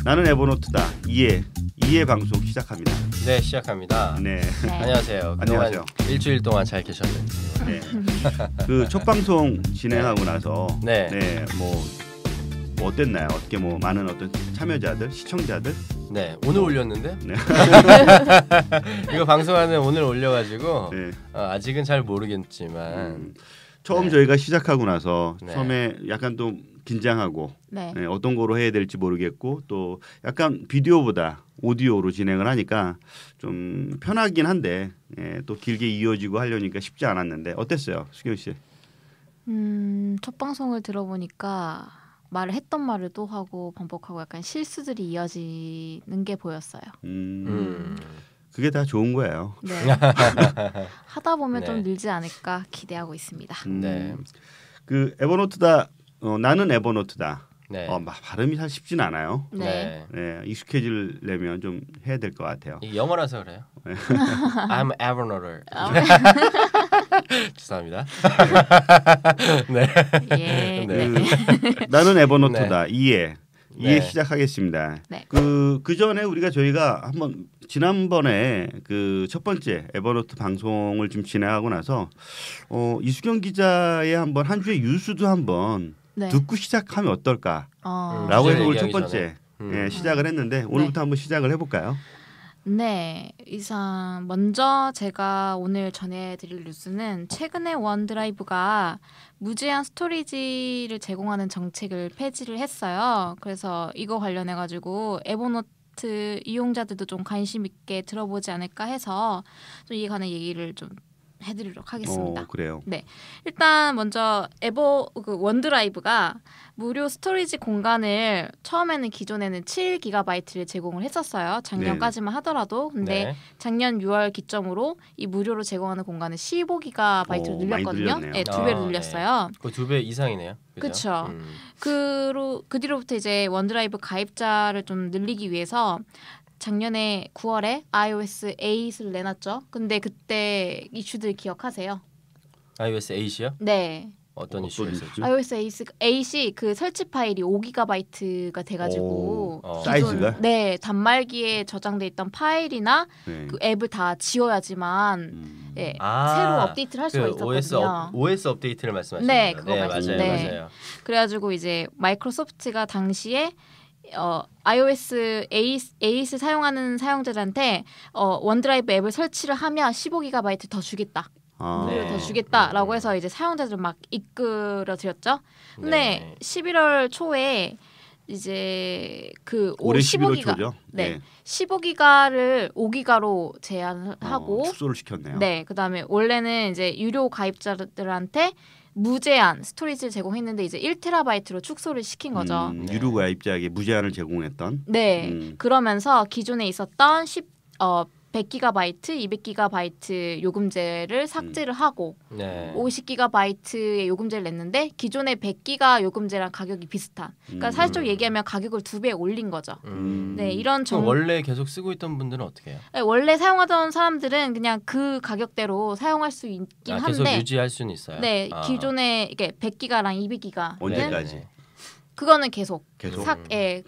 나는 에버노트다. 2회 방송 시작합니다. 네, 시작합니다. 네. 안녕하세요. 안녕하세요. 일주일 동안 잘 계셨는지. 네. 그 첫 방송 진행하고 나서 뭐 어땠나요? 어떻게 뭐 많은 어떤 참여자들, 시청자들? 네, 오늘 올렸는데. 네. 이거 방송하는 오늘 올려가지고 아직은 잘 모르겠지만 처음 저희가 시작하고 나서 처음에 약간 좀 긴장하고 어떤 거로 해야 될지 모르겠고 또 약간 비디오보다 오디오로 진행을 하니까 좀 편하긴 한데 또 길게 이어지고 하려니까 쉽지 않았는데 어땠어요, 수경 씨? 첫 방송을 들어보니까 말을 했던 말을 또 하고 반복하고 약간 실수들이 이어지는 게 보였어요. 그게 다 좋은 거예요. 네. 하다 보면 좀 늘지 않을까 기대하고 있습니다. 네. 그 에버노트다. 나는 에버노트다. 네. 발음이 사실 쉽진 않아요. 네. 익숙해지려면 좀 해야 될 것 같아요. 이게 영어라서 그래요. I'm Evernote. 죄송합니다. 네. 예. 나는 에버노트다. 2회 시작하겠습니다. 네. 그 전에 저희가 한번 지난번에 그 첫 번째 에버노트 방송을 좀 진행하고 나서 이수경 기자의 한번 한 주의 뉴스도 한번 듣고 시작하면 어떨까라고 해서 오늘 첫 번째 시작을 했는데 오늘부터 한번 시작을 해볼까요? 네, 이상 먼저 제가 오늘 전해드릴 뉴스는 최근에 원드라이브가 무제한 스토리지를 제공하는 정책을 폐지를 했어요. 그래서 이거 관련해가지고 에버노트 이용자들도 좀 관심 있게 들어보지 않을까 해서 좀 이에 관한 얘기를 좀 해드리도록 하겠습니다. 그래요. 네, 일단 먼저 원드라이브가 무료 스토리지 공간을 처음에는 기존에는 7GB를 제공을 했었어요. 작년까지만 하더라도. 근데 작년 6월 기점으로 이 무료로 제공하는 공간을 15GB로 늘렸거든요. 네, 2배로 늘렸어요. 거의 2배 이상이네요. 그렇죠. 그 뒤로부터 이제 원드라이브 가입자를 좀 늘리기 위해서 작년에 9월에 iOS 8을 내놨죠. 근데 그때 이슈들 기억하세요? iOS 8이요? 네. 어떤 이슈였었죠? iOS 8이 그 설치 파일이 5GB가 돼가지고 사이즈가? 네, 단말기에 저장돼 있던 파일이나 그 앱을 다 지워야지만 새로 업데이트를 할 수가 있었거든요. OS 업데이트를 말씀하시는 거예요? 네, 그거 맞아요. 그래가지고 이제 마이크로소프트가 당시에 iOS 8을 사용하는 사용자들한테 원드라이브 앱을 설치를 하면 15GB 더 주겠다. 더 주겠다라고 해서 이제 사용자들 막 이끌어드렸죠. 근데 11월 초에 이제 그 올해 15기가 11월 초죠? 15기가를 5기가로 제한하고 축소를 시켰네요. 네, 그다음에 원래는 이제 유료 가입자들한테 무제한 스토리지를 제공했는데 이제 1TB로 축소를 시킨 거죠. 유료 가입자에게 무제한을 제공했던. 네. 그러면서 기존에 있었던 100GB, 200GB 요금제를 삭제를 하고 50GB의 요금제를 냈는데 기존의 100GB 요금제랑 가격이 비슷한. 그러니까 사실적으로 얘기하면 가격을 2배 올린 거죠. 네, 이런 원래 계속 쓰고 있던 분들은 어떻게 해요? 네, 원래 사용하던 사람들은 그냥 그 가격대로 사용할 수 있긴 한데 계속 유지할 수는 있어요. 네, 기존에 이게 100GB랑 200GB 언제까지? 그거는 계속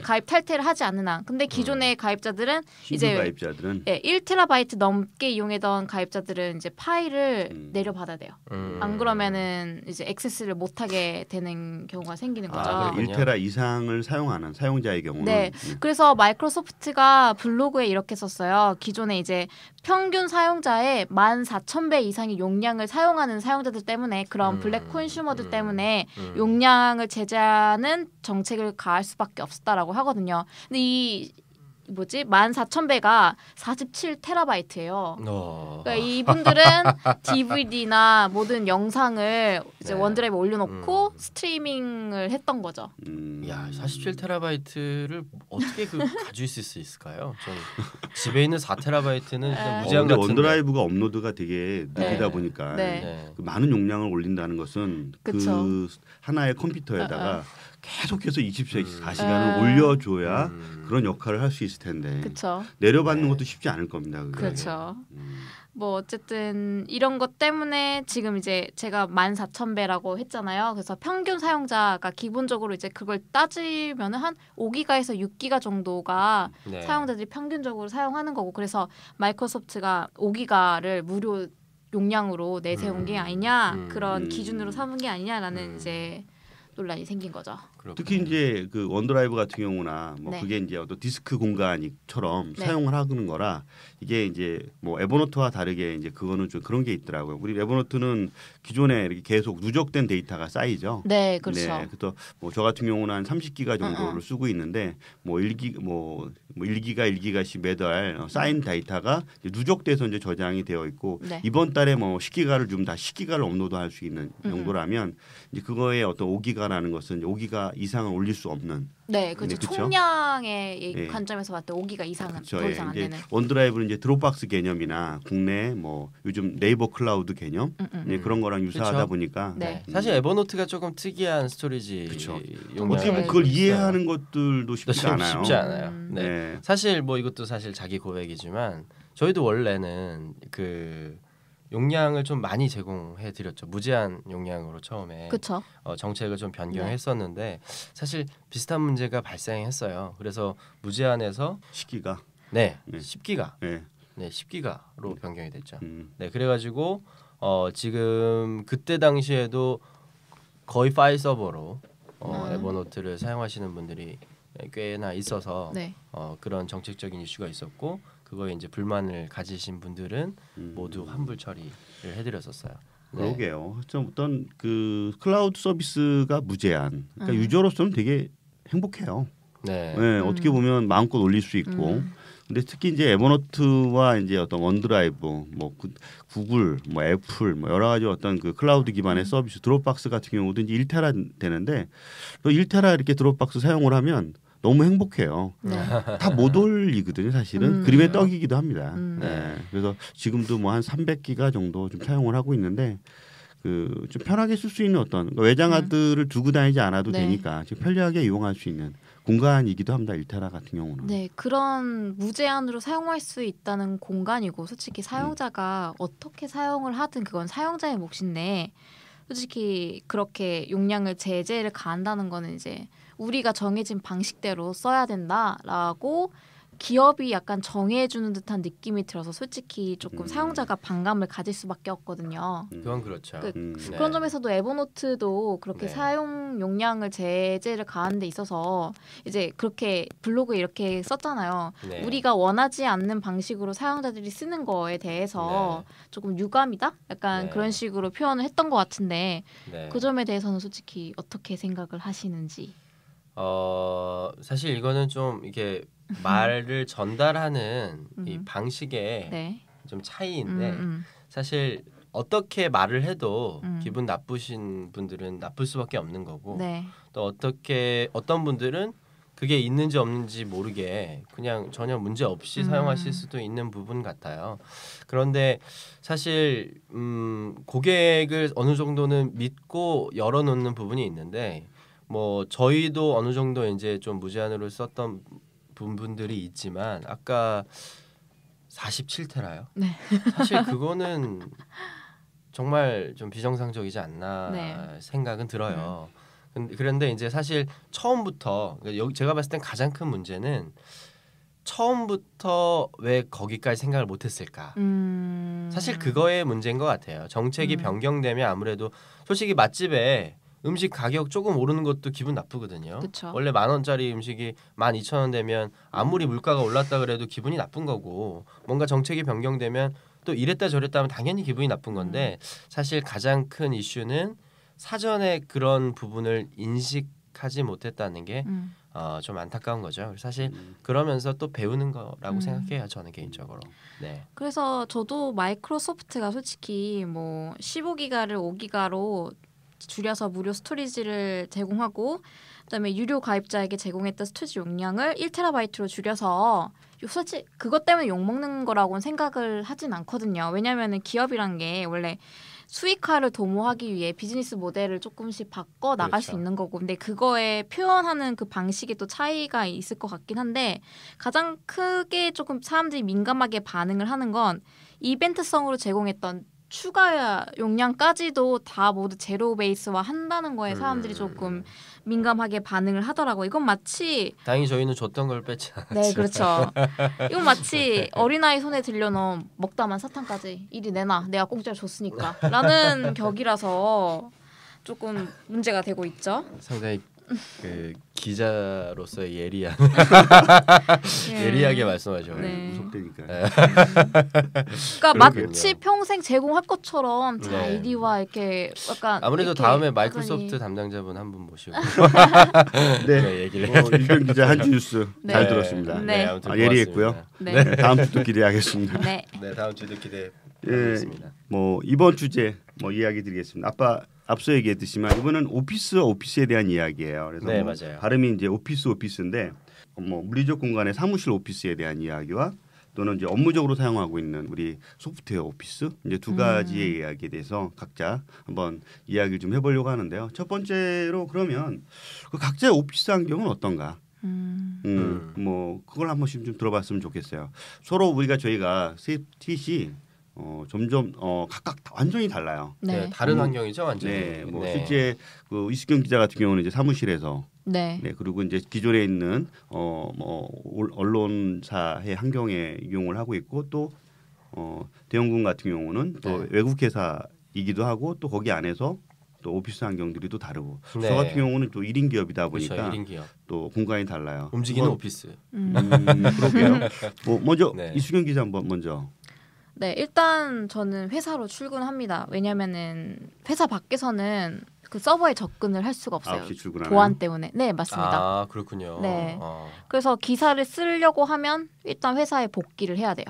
가입 탈퇴를 하지 않는 한. 근데 기존의 가입자들은 이제 가입자들은 1TB 넘게 이용하던 가입자들은 이제 파일을 내려받아야 돼요. 안 그러면은 이제 액세스를 못 하게 되는 경우가 생기는 거죠. 1TB 이상을 사용하는 사용자의 경우는. 네. 그래서 마이크로소프트가 블로그에 이렇게 썼어요. 기존에 이제 평균 사용자의 14,000배 이상의 용량을 사용하는 사용자들 때문에 그런 블랙 콘슈머들 때문에 용량을 제재하는 정책을 가할 수밖에 없었다라고 하거든요. 근데 이 뭐지 14,000배가 47TB예요. 그러니까 이분들은 DVD나 모든 영상을 이제 네. 원드라이브에 올려놓고 스트리밍을 했던 거죠. 야, 47TB를 어떻게 가질 수 있을까요? 전 집에 있는 4TB는 그냥 무제한 근데 같은데. 원드라이브가 업로드가 되게 느리다 네. 보니까 네. 그 많은 용량을 올린다는 것은 그쵸. 그 하나의 컴퓨터에다가 계속해서 24시간을 아. 올려줘야 그런 역할을 할 수 있을 텐데 그렇죠. 내려받는 네. 것도 쉽지 않을 겁니다. 그게. 그렇죠. 뭐 어쨌든 이런 것 때문에 지금 이제 제가 14,000배라고 했잖아요. 그래서 평균 사용자가 기본적으로 이제 그걸 따지면은 한 5기가에서 6기가 정도가 네. 사용자들이 평균적으로 사용하는 거고 그래서 마이크로소프트가 5기가를 무료 용량으로 내세운 게 아니냐 그런 기준으로 삼은 게 아니냐라는 이제 논란이 생긴 거죠. 그렇군요. 특히 이제 그 원드라이브 같은 경우나 뭐 네. 그게 이제 어떤 디스크 공간처럼 네. 사용을 하는 거라 이게 이제 뭐 에버노트와 다르게 이제 그거는 좀 그런 게 있더라고요. 우리 에버노트는 기존에 이렇게 계속 누적된 데이터가 쌓이죠. 네, 그렇죠. 네, 그래서 뭐 저 같은 경우는 한 30기가 정도를 쓰고 있는데 뭐 1기가씩 매달 쌓인 데이터가 이제 누적돼서 이제 저장이 되어 있고 네. 이번 달에 뭐 10기가를 주면 다 10기가를 업로드할 수 있는 정도라면 이제 그거의 어떤 5기가라는 것은 5기가 이상을 올릴 수 없는 네, 그렇죠. 네, 그쵸? 총량의 이 네. 관점에서 봤을 때 5기가 이상은 그렇죠. 더 이상 안 이제 되는. 원드라이브는 이제 드롭박스 개념이나 국내 뭐 요즘 네이버 클라우드 개념 네, 그런 거랑 유사하다 그렇죠. 보니까 네. 사실 에버노트가 조금 특이한 스토리지 그쵸. 용량이 어떻게 보면 네, 그걸 있어요. 이해하는 것들도 쉽지가 않아요. 쉽지 않아요. 네. 네. 사실 뭐 이것도 사실 자기 고백이지만 저희도 원래는 그 용량을 좀 많이 제공해 드렸죠. 무제한 용량으로 처음에 그렇죠. 정책을 좀 변경했었는데 사실 비슷한 문제가 발생했어요. 그래서 무제한에서 10기가. 네, 네. 10기가 네. 네, 10기가로 변경이 됐죠. 네. 그래가지고 지금 그때 당시에도 거의 파일 서버로 에버노트를 사용하시는 분들이 꽤나 있어서 네. 그런 정책적인 이슈가 있었고 그거에 이제 불만을 가지신 분들은 모두 환불 처리를 해드렸었어요. 네. 그러게요. 좀 어떤 그 클라우드 서비스가 무제한. 그러니까 유저로서는 되게 행복해요. 네. 네, 어떻게 보면 마음껏 올릴 수 있고. 근데 특히 이제 에버노트와 이제 어떤 원드라이브, 뭐 구글, 뭐 애플, 뭐 여러 가지 어떤 그 클라우드 기반의 서비스, 드롭박스 같은 경우도 이제 1테라 되는데 또 1테라 이렇게 드롭박스 사용을 하면 너무 행복해요. 네. 다 못 올리거든요, 사실은. 그림의 떡이기도 합니다. 네. 그래서 지금도 뭐 한 300기가 정도 좀 사용을 하고 있는데 그 좀 편하게 쓸 수 있는 어떤 그러니까 외장하드를 두고 다니지 않아도 네. 되니까 좀 편리하게 이용할 수 있는 공간이기도 합니다. 1테라 같은 경우는. 네, 그런 무제한으로 사용할 수 있다는 공간이고 솔직히 사용자가 어떻게 사용을 하든 그건 사용자의 몫인데 솔직히 그렇게 용량을 제재를 가한다는 거는 이제 우리가 정해진 방식대로 써야 된다라고 기업이 약간 정해주는 듯한 느낌이 들어서 솔직히 조금 사용자가 반감을 가질 수밖에 없거든요. 그건 그렇죠. 그- 네. 그런 점에서도 에버노트도 그렇게 네. 사용 용량을 제재를 가하는 데 있어서 이제 그렇게 블로그에 이렇게 썼잖아요. 네. 우리가 원하지 않는 방식으로 사용자들이 쓰는 거에 대해서 조금 유감이다? 약간 네. 그런 식으로 표현을 했던 것 같은데 네. 그 점에 대해서는 솔직히 어떻게 생각을 하시는지. 사실 이거는 좀 이게 말을 전달하는 이 방식에 네. 좀 차이인데 음. 사실 어떻게 말을 해도 음. 기분 나쁘신 분들은 나쁠 수밖에 없는 거고 네. 또 어떤 분들은 그게 있는지 없는지 모르게 그냥 전혀 문제 없이 사용하실 수도 있는 부분 같아요. 그런데 사실 고객을 어느 정도는 믿고 열어놓는 부분이 있는데 뭐 저희도 어느 정도 이제 좀 무제한으로 썼던 부분들이 있지만 아까 47테라요. 네. 사실 그거는 정말 좀 비정상적이지 않나 네. 생각은 들어요. 그런데 이제 사실 처음부터 여기 제가 봤을 땐 가장 큰 문제는 처음부터 왜 거기까지 생각을 못했을까? 사실 그거의 문제인 것 같아요. 정책이 변경되면 아무래도 솔직히 맛집에 음식 가격 조금 오르는 것도 기분 나쁘거든요. 그쵸. 원래 10,000원짜리 음식이 12,000원 되면 아무리 물가가 올랐다 그래도 기분이 나쁜 거고 뭔가 정책이 변경되면 또 이랬다 저랬다 하면 당연히 기분이 나쁜 건데 사실 가장 큰 이슈는 사전에 그런 부분을 인식하지 못했다는 게 좀 안타까운 거죠. 사실 그러면서 또 배우는 거라고 생각해요. 저는 개인적으로. 네. 그래서 저도 마이크로소프트가 솔직히 뭐 15기가를 5기가로 줄여서 무료 스토리지를 제공하고 그다음에 유료 가입자에게 제공했던 스토리지 용량을 1TB로 줄여서 솔직히 그것 때문에 욕먹는 거라고는 생각을 하진 않거든요. 왜냐하면 기업이란 게 원래 수익화를 도모하기 위해 비즈니스 모델을 조금씩 바꿔 나갈 수 있는 거고 근데 그거에 표현하는 그 방식에 또 차이가 있을 것 같긴 한데 가장 크게 조금 사람들이 민감하게 반응을 하는 건 이벤트성으로 제공했던 추가 용량까지도 다 모두 제로 베이스화 한다는 거에 사람들이 조금 민감하게 반응을 하더라고요. 이건 마치 다행히 저희는 줬던 걸 뺐지 않았죠. 네, 그렇죠. 이건 마치 어린아이 손에 들려놓은 먹다만 사탕까지 이리 내놔. 내가 공짜로 줬으니까. 라는 격이라서 조금 문제가 되고 있죠. 상당히 그 기자로서의 예리한 예리하게 말씀하셔. 네. 무섭다니까. 그러니까 마치 평생 제공할 것처럼 자 네. 이리와 이렇게 약간 아무래도 이렇게 다음에 마이크로소프트 하더니. 담당자분 한 분 모시고 네. 얘기를 유경 기자 한 주 뉴스 네. 잘 들었습니다. 네. 아무튼 예리했고요. 고맙습니다. 네. 다음 주도 기대하겠습니다. 네. 네, 다음 주도 기대해 예, 보겠습니다. 뭐 이번 주제 뭐 이야기 드리겠습니다. 앞서 얘기했듯이만 이번은 오피스에 대한 이야기예요. 그래서 네, 뭐 맞아요. 발음이 이제 오피스인데 뭐 물리적 공간의 사무실 오피스에 대한 이야기와 또는 이제 업무적으로 사용하고 있는 우리 소프트웨어 오피스 이제 두 가지의 이야기에 대해서 각자 한번 이야기를 좀 해보려고 하는데요. 첫 번째로 그러면 그 각자의 오피스 환경은 어떤가? 뭐 그걸 한 번씩 좀 들어봤으면 좋겠어요. 서로 저희가 셋이 점점 각각 완전히 달라요. 네. 다른 환경이죠, 완전히. 네, 뭐 실제 그 이수경 기자 같은 경우는 이제 사무실에서 네. 네 그리고 이제 기존에 있는 뭐 언론사의 환경에 이용을 하고 있고 또 대형군 같은 경우는 또 네. 외국 회사이기도 하고 또 거기 안에서 또 오피스 환경들이 또 다르고 네. 저 같은 경우는 또 1인 기업이다 보니까 그렇죠, 1인 기업. 또 공간이 달라요. 움직이는 오피스. 그러게요. 뭐 먼저 네. 이수경 기자 한번 먼저. 네, 일단 저는 회사로 출근합니다. 왜냐면은 회사 밖에서는 그 서버에 접근을 할 수가 없어요. 9시 출근하나요? 보안 때문에. 네, 맞습니다. 아, 그렇군요. 네. 그래서 기사를 쓰려고 하면 일단 회사에 복귀를 해야 돼요.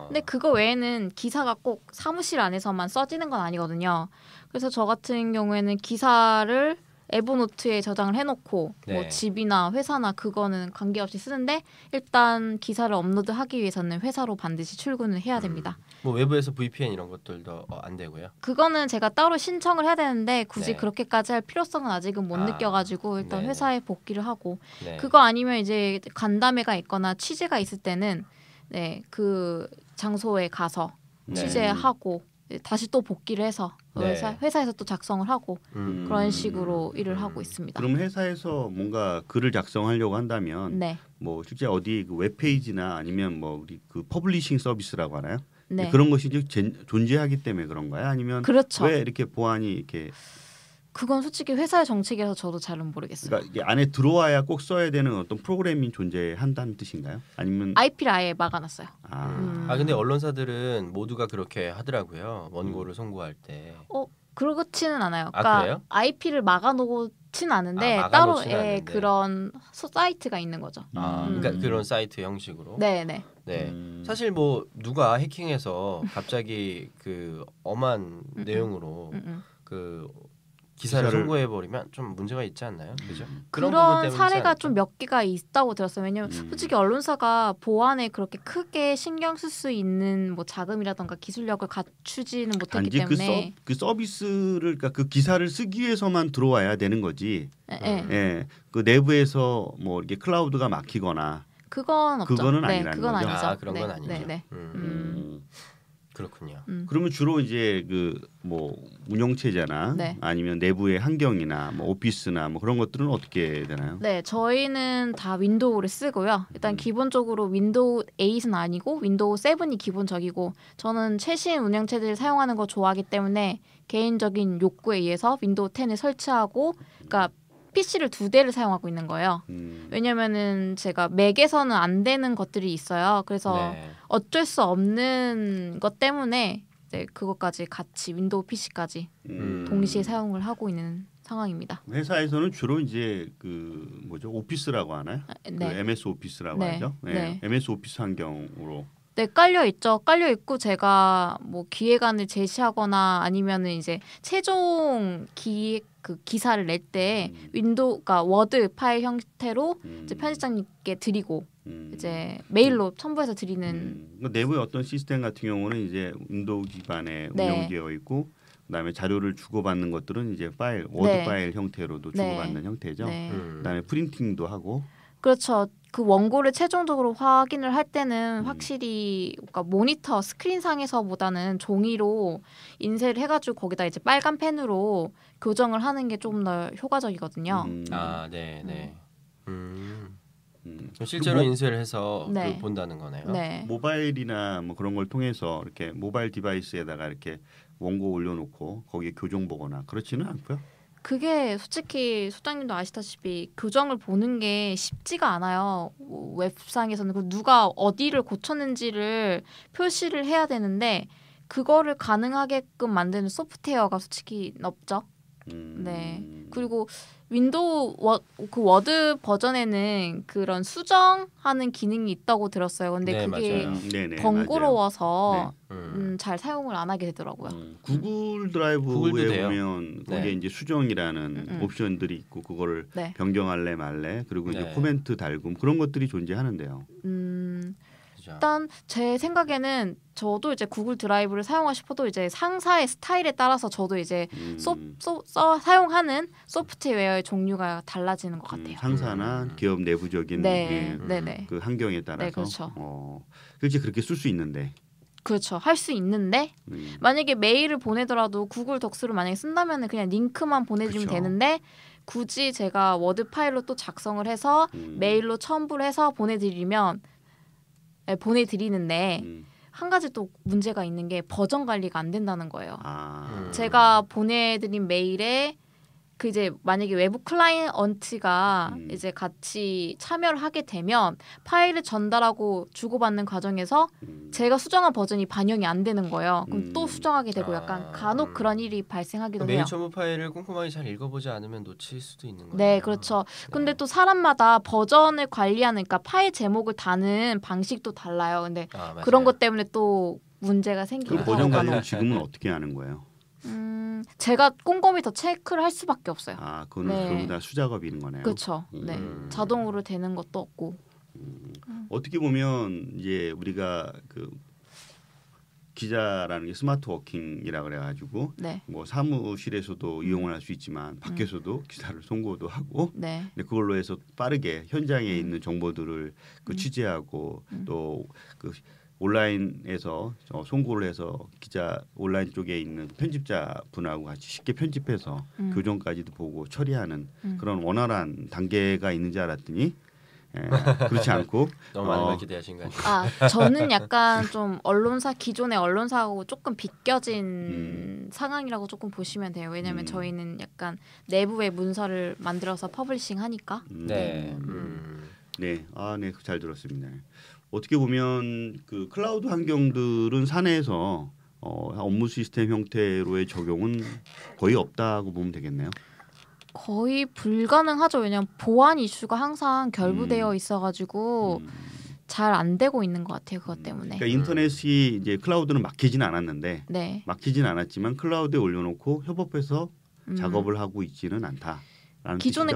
근데 그거 외에는 기사가 꼭 사무실 안에서만 써지는 건 아니거든요. 그래서 저 같은 경우에는 기사를 에버노트에 저장을 해놓고 네. 뭐 집이나 회사나 그거는 관계없이 쓰는데 일단 기사를 업로드하기 위해서는 회사로 반드시 출근을 해야 됩니다. 뭐 외부에서 VPN 이런 것들도 안 되고요. 그거는 제가 따로 신청을 해야 되는데 굳이 네. 그렇게까지 할 필요성은 아직은 못 느껴가지고 일단 네네. 회사에 복귀를 하고 네. 그거 아니면 이제 간담회가 있거나 취재가 있을 때는 네, 그 장소에 가서 네. 취재하고 다시 또 복귀를 해서 네. 회사에서 또 작성을 하고 음. 그런 식으로 일을 하고 있습니다. 그럼 회사에서 뭔가 글을 작성하려고 한다면 네, 뭐 실제 어디 그 웹페이지나 아니면 뭐 우리 그 퍼블리싱 서비스라고 하나요? 네, 그런 것이 존재하기 때문에 그런가요? 아니면 그렇죠. 왜 이렇게 보안이 이렇게 그건 솔직히 회사의 정책이라서 저도 잘은 모르겠어요. 그러니까 이게 안에 들어와야 꼭 써야 되는 어떤 프로그램이 존재한다는 뜻인가요? 아니면 IP를 아예 막아놨어요. 아 근데 언론사들은 모두가 그렇게 하더라고요. 원고를 송고할 때. 그렇지는 않아요. 아, 그러니까 그래요? IP를 막아놓진 않은데 따로 막아놓지는 않는데. 그런 사이트가 있는 거죠. 그러니까 그런 사이트 형식으로. 네, 네. 네. 사실 뭐 누가 해킹해서 갑자기 그 엄한 내용으로 그 기사를 송고해 버리면 좀 문제가 있지 않나요? 그죠? 부분 그런 때문이지 사례가 않을까? 좀 몇 개가 있다고 들었어요. 왜냐면 솔직히 언론사가 보안에 그렇게 크게 신경 쓸 수 있는 뭐 자금이라던가 기술력을 갖추지는 못했기 단지 때문에 그 서비스를 그러니까 그 기사를 쓰기 위해서만 들어와야 되는 거지. 예. 그 내부에서 뭐 이렇게 클라우드가 막히거나 그건 없죠. 그거는 네, 아니라는 그건 거죠? 아니죠. 그런 건 아니죠. 네, 네. 그렇군요. 그러면 주로 이제 그 뭐 운영체제나 네. 아니면 내부의 환경이나 뭐 오피스나 뭐 그런 것들은 어떻게 되나요? 네, 저희는 다 윈도우를 쓰고요. 일단 기본적으로 윈도우 8은 아니고 윈도우 7이 기본적이고 저는 최신 운영체제를 사용하는 거 좋아하기 때문에 개인적인 욕구에 의해서 윈도우 10을 설치하고 그러니까 PC를 2대를 사용하고 있는 거예요. 왜냐면은 제가 맥에서는 안 되는 것들이 있어요. 그래서 네. 어쩔 수 없는 것 때문에 이제 그것까지 같이 윈도우 PC까지 동시에 사용을 하고 있는 상황입니다. 회사에서는 주로 이제 그 뭐죠 오피스라고 하나요? 네. 그 MS 오피스라고 네. 하죠. 네. 네. MS 오피스 환경으로. 네, 깔려 있죠. 깔려 있고 제가 뭐 기획안을 제시하거나 아니면은 이제 최종 기획 그 기사를 낼 때 윈도우가 워드 파일 형태로 이제 편집장님께 드리고 이제 메일로 첨부해서 드리는 내부의 어떤 시스템 같은 경우는 이제 윈도우 기반에 네. 운영되어 있고 그다음에 자료를 주고받는 것들은 이제 파일 워드 네. 파일 형태로도 네. 주고받는 형태죠. 네. 그다음에 프린팅도 하고. 그렇죠. 그 원고를 최종적으로 확인을 할 때는 확실히 그러니까 모니터 스크린상에서보다는 종이로 인쇄를 해가지고 거기다 이제 빨간 펜으로 교정을 하는 게 좀 더 효과적이거든요. 아, 네, 네. 그럼 그 실제로 인쇄를 해서 네. 그 본다는 거네요. 네. 모바일이나 뭐 그런 걸 통해서 이렇게 모바일 디바이스에다가 이렇게 원고 올려놓고 거기에 교정 보거나 그렇지는 않고요. 그게 솔직히 소장님도 아시다시피 교정을 보는 게 쉽지가 않아요. 웹상에서는 그 누가 어디를 고쳤는지를 표시를 해야 되는데 그거를 가능하게끔 만드는 소프트웨어가 솔직히 없죠. 네. 그리고 윈도우 그 워드 버전에는 그런 수정하는 기능이 있다고 들었어요. 근데 네, 그게 맞아요. 네네, 번거로워서 네. 잘 사용을 안 하게 되더라고요. 구글 구글도 드라이브에 돼요. 보면 거기에 네. 이제 수정이라는 옵션들이 있고 그거를 네. 변경할래 말래 그리고 이제 네. 코멘트 달굼 그런 것들이 존재하는데요. 그죠. 일단 제 생각에는 저도 이제 구글 드라이브를 사용하고 싶어도 이제 상사의 스타일에 따라서 저도 이제 사용하는 소프트웨어의 종류가 달라지는 것 같아요. 상사나 기업 내부적인 네, 네. 그 환경에 따라서 네, 그렇죠. 그렇지 그렇게 쓸 수 있는데 그렇죠. 할 수 있는데 만약에 메일을 보내더라도 구글 덕스를 만약에 쓴다면 그냥 링크만 보내주면 그렇죠. 되는데 굳이 제가 워드 파일로 또 작성을 해서 메일로 첨부를 해서 보내드리는데 한 가지 또 문제가 있는 게 버전 관리가 안 된다는 거예요. 제가 보내드린 메일에 그 이제 만약에 외부 클라이언트가 이제 같이 참여를 하게 되면 파일을 전달하고 주고받는 과정에서 제가 수정한 버전이 반영이 안 되는 거예요. 그럼 또 수정하게 되고 약간 간혹 그런 일이 발생하기도 해요. 메일 첨부 파일을 꼼꼼하게 잘 읽어보지 않으면 놓칠 수도 있는 거예요. 네, 그렇죠. 근데 또 사람마다 버전을 관리하는 그러니까 파일 제목을 다는 방식도 달라요. 근데 그런 것 때문에 또 문제가 생기고 그 버전 관리는 지금은 어떻게 하는 거예요? 제가 꼼꼼히 더 체크를 할 수밖에 없어요. 그거는 네. 전부 다 수작업인 거네요. 그렇죠. 네, 자동으로 되는 것도 없고. 어떻게 보면 이제 우리가 그 기자라는 게 스마트 워킹이라 그래가지고 네. 뭐 사무실에서도 이용을 할 수 있지만 밖에서도 기사를 송고도 하고 네. 근데 그걸로 해서 빠르게 현장에 있는 정보들을 그 취재하고 또 그 온라인에서 송고를 해서 기자 온라인 쪽에 있는 편집자 분하고 같이 쉽게 편집해서 교정까지도 보고 처리하는 그런 원활한 단계가 있는지 알았더니 그렇지 않고 너무 많이 기대하신 거 아니에요? 저는 약간 좀 기존의 언론사하고 조금 비껴진 상황이라고 조금 보시면 돼요. 왜냐하면 저희는 약간 내부의 문서를 만들어서 퍼블리싱 하니까. 네. 네, 네, 잘 들었습니다. 어떻게 보면 그 클라우드 환경들은 사내에서 업무 시스템 형태로의 적용은 거의 없다고 보면 되겠네요. 거의 불가능하죠. 왜냐하면 보안 이슈가 항상 결부되어 있어가지고 잘 안 되고 있는 것 같아요. 그것 때문에. 그러니까 인터넷이 이제 클라우드는 막히진 않았는데 네. 막히진 않았지만 클라우드에 올려놓고 협업해서 작업을 하고 있지는 않다. 기존의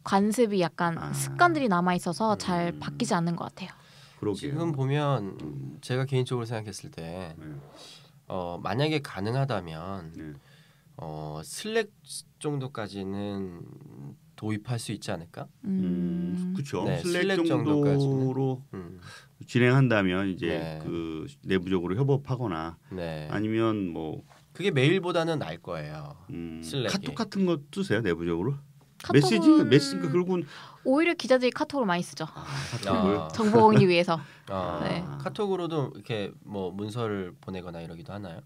관습이 약간 습관들이 남아 있어서 잘 바뀌지 않는 것 같아요. 그러게요. 지금 보면 제가 개인적으로 생각했을 때 만약에 가능하다면 슬랙 정도까지는 도입할 수 있지 않을까? 그렇죠. 네, 슬랙 정도로 진행한다면 이제 그 내부적으로 협업하거나 아니면 뭐 그게 메일보다는 나을 거예요. 슬랙이. 카톡 같은 거 쓰세요 내부적으로? 메시지가 결국은 오히려 기자들이 카톡을 많이 쓰죠. 카톡을 정보 공유 위해서. 네. 카톡으로도 이렇게 뭐 문서를 보내거나 이러기도 하나요?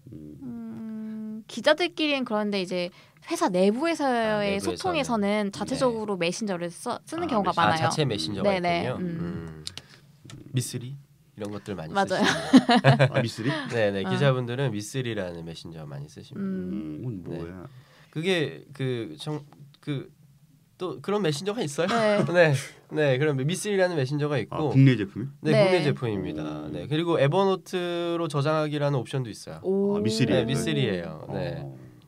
기자들끼리는 그런데 이제 회사 내부에서의 소통에서는 자체적으로 메신저를 쓰는 경우가 많아요. 자체 메신저가 있군요. 미쓰리 이런 것들 많이 쓰시죠. 미쓰리? 네네 기자분들은 미쓰리라는 메신저 많이 쓰십니다. 뭐야? 그게 또 그런 메신저가 있어요. 네. 네, 네, 그럼 미쓰리라는 메신저가 있고, 국내 제품이? 네, 네. 국내 제품입니다. 네, 그리고 에버노트로 저장하기라는 옵션도 있어요. 오. 미쓰리. 네, 미쓰리예요. 네.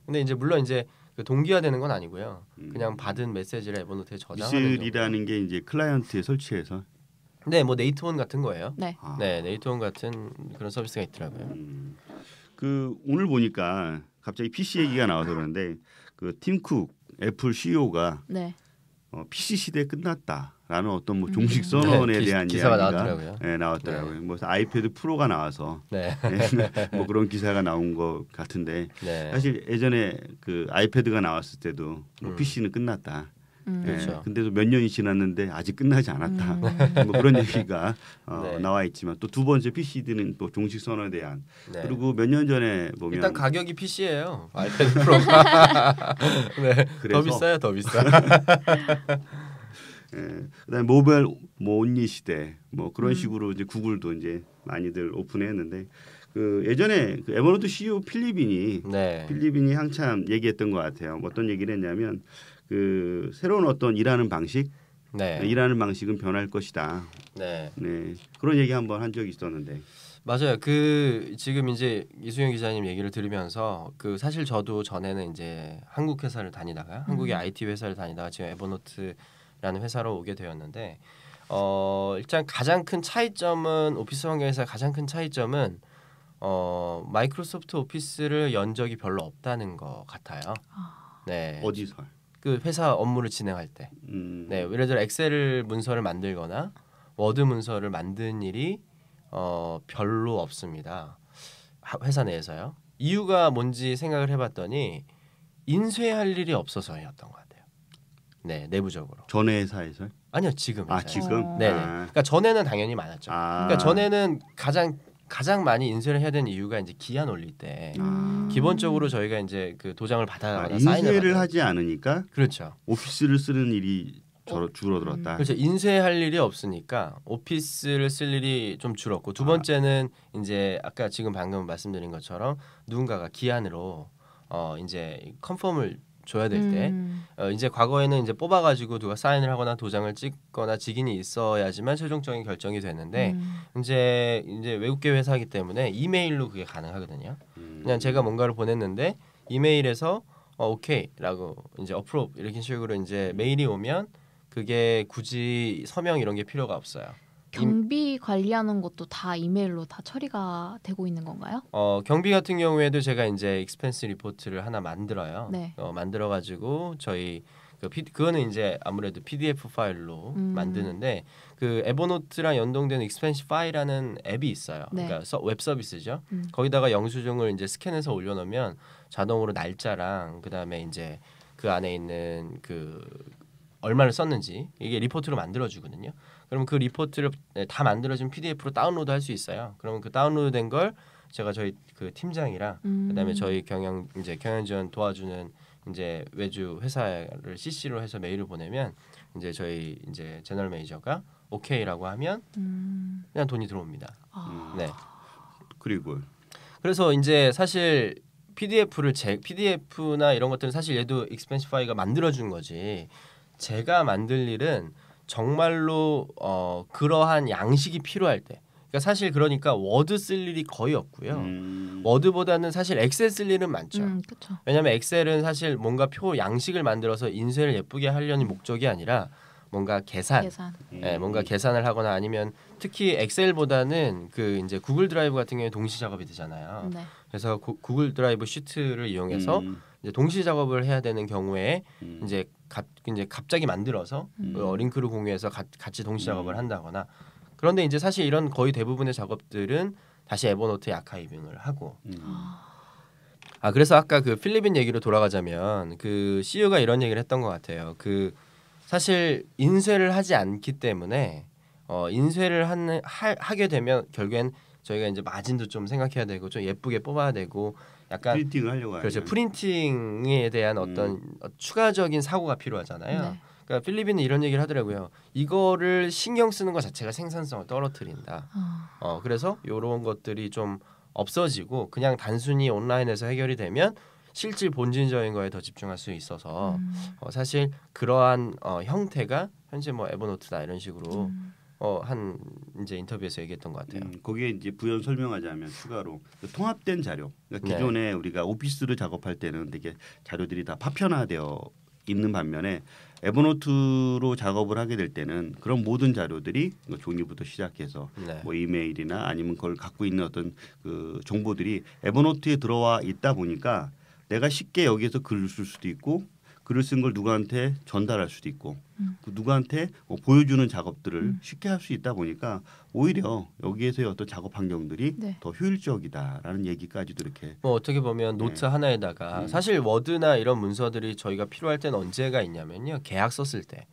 근데 이제 물론 이제 그 동기화되는 건 아니고요. 그냥 받은 메시지를 에버노트에 저장하는. 미쓰리라는 게 이제 클라이언트에 설치해서. 네, 뭐 네이트원 같은 거예요. 네. 네, 네이트원 같은 그런 서비스가 있더라고요. 그 오늘 보니까 갑자기 PC 얘기가 나와서 그러는데 그 팀쿡 애플 CEO가 네. PC 시대 끝났다라는 어떤 뭐 종식 선언에 네, 대한 기사가 이야기가 나왔더라고요. 네, 나왔더라고요. 뭐 아이패드 프로가 나와서 네, 뭐 그런 기사가 나온 것 같은데 네, 사실 예전에 그 아이패드가 나왔을 때도 뭐 PC는 끝났다. 그렇죠. 근데도 몇 년이 지났는데 아직 끝나지 않았다. 뭐 그런 얘기가 네. 나와 있지만 또 두 번째 PC들은 또 종식 선언에 대한 네. 그리고 몇 년 전에 보면 일단 가격이 PC예요. 아이패드 프로가. 네, 그래서? 더 비싸요, 더 비싸. 그다음에 모바일 온리 시대 뭐 그런 식으로 이제 구글도 이제 많이들 오픈했는데 그 예전에 그 에버노트 CEO 네, 필리빈이 한참 얘기했던 것 같아요. 뭐 어떤 얘기를 했냐면 그 새로운 어떤 일하는 방식, 네, 일하는 방식은 변할 것이다. 네. 네 그런 얘기 한번 한 적이 있었는데. 맞아요. 그 지금 이제 이수영 기자님 얘기를 들으면서 그 사실 저도 전에는 이제 한국 회사를 다니다가 한국의 IT 회사를 다니다가 지금 에버노트라는 회사로 오게 되었는데 일단 가장 큰 차이점은 오피스 환경에서 가장 큰 차이점은 마이크로소프트 오피스를 연 적이 별로 없다는 것 같아요. 네. 어디서? 그 회사 업무를 진행할 때. 네, 예를 들어 엑셀 문서를 만들거나 워드 문서를 만든 일이 별로 없습니다. 회사 내에서요. 이유가 뭔지 생각을 해봤더니 인쇄할 일이 없어서였던 것 같아요. 네, 내부적으로. 전에 회사에서? 아니요, 지금. 아 회사에서. 지금? 네, 네. 아. 그러니까 전에는 당연히 많았죠. 그러니까 전에는 가장 많이 인쇄를 해야 되는 이유가 이제 기한 올릴 때 기본적으로 저희가 이제 그 도장을 받아가거나 사인을 인쇄를 받아요. 하지 않으니까 그렇죠. 오피스를 쓰는 일이 줄어들었다. 그렇죠. 인쇄할 일이 없으니까 오피스를 쓸 일이 좀 줄었고 두 번째는 이제 아까 지금 방금 말씀드린 것처럼 누군가가 기한으로 이제 컨펌을 줘야 될 때 이제 과거에는 이제 뽑아가지고 누가 사인을 하거나 도장을 찍거나 직인이 있어야지만 최종적인 결정이 되는데 이제 외국계 회사이기 때문에 이메일로 그게 가능하거든요. 그냥 제가 뭔가를 보냈는데 이메일에서 오케이라고 이제 어프로브 이렇게 식으로 이제 메일이 오면 그게 굳이 서명 이런 게 필요가 없어요. 경비 관리하는 것도 다 이메일로 다 처리가 되고 있는 건가요? 경비 같은 경우에도 제가 이제 익스펜스 리포트를 하나 만들어요. 네. 만들어 가지고 저희 그거는 이제 아무래도 PDF 파일로 만드는데 그 에버노트랑 연동되는 익스펜스 파일이라는 앱이 있어요. 네. 그러니까 웹 서비스죠. 거기다가 영수증을 이제 스캔해서 올려놓으면 자동으로 날짜랑 그다음에 이제 그 안에 있는 그 얼마를 썼는지 이게 리포트로 만들어 주거든요. 그러면 그 리포트를 다 만들어진 PDF로 다운로드 할 수 있어요. 그러면 그 다운로드된 걸 제가 저희 그 팀장이랑 그다음에 저희 경영 지원 도와주는 이제 외주 회사를 CC로 해서 메일을 보내면 이제 저희 이제 제너럴 매니저가 오케이라고 하면 그냥 돈이 들어옵니다. 네. 그리고 그래서 이제 사실 PDF나 이런 것들은 사실 얘도 익스펜스 파일가 만들어 준 거지. 제가 만들 일은 정말로 그러한 양식이 필요할 때. 그러니까 사실 그러니까 워드 쓸 일이 거의 없고요. 워드보다는 사실 엑셀 쓸 일은 많죠. 그쵸. 왜냐하면 엑셀은 사실 뭔가 표 양식을 만들어서 인쇄를 예쁘게 하려는 목적이 아니라 뭔가 계산. 네, 뭔가 계산을 하거나 아니면 특히 엑셀보다는 그 이제 구글 드라이브 같은 경우에 동시 작업이 되잖아요. 네. 그래서 구글 드라이브 시트를 이용해서 이제 동시 작업을 해야 되는 경우에 이제 갑자기 만들어서 링크를 공유해서 같이 동시 작업을 한다거나 그런데 이제 사실 이런 거의 대부분의 작업들은 다시 에버노트에 아카이빙을 하고 그래서 아까 그 필리핀 얘기로 돌아가자면 그 CEO가 이런 얘기를 했던 것 같아요. 그 사실 인쇄를 하지 않기 때문에 인쇄를 하게 되면 결국엔 저희가 이제 마진도 좀 생각해야 되고 좀 예쁘게 뽑아야 되고 약간 프린팅을 하려고 그렇죠. 하면. 프린팅에 대한 어떤 추가적인 사고가 필요하잖아요. 네. 그러니까 필리핀은 이런 얘기를 하더라고요. 이거를 신경 쓰는 것 자체가 생산성을 떨어뜨린다. 그래서 이런 것들이 좀 없어지고 그냥 단순히 온라인에서 해결이 되면 실질 본질적인 거에 더 집중할 수 있어서 사실 그러한 형태가 현재 뭐 에버노트다 이런 식으로 한 이제 인터뷰에서 얘기했던 것 같아요. 거기에 이제 부연 설명하자면 추가로 통합된 자료. 그러니까 기존에 우리가 오피스를 작업할 때는 되게 자료들이 다 파편화되어 있는 반면에 에버노트로 작업을 하게 될 때는 그런 모든 자료들이 종이부터 시작해서 뭐 이메일이나 아니면 그걸 갖고 있는 어떤 그 정보들이 에버노트에 들어와 있다 보니까 내가 쉽게 여기에서 글을 쓸 수도 있고 글을 쓴 걸 누구한테 전달할 수도 있고 그 누구한테 보여주는 작업들을 쉽게 할 수 있다 보니까 오히려 여기에서의 어떤 작업 환경들이 더 효율적이다라는 얘기까지도 이렇게 뭐 어떻게 보면 노트 하나에다가 사실 워드나 이런 문서들이 저희가 필요할 때는 언제가 있냐면요. 계약서 쓸 때.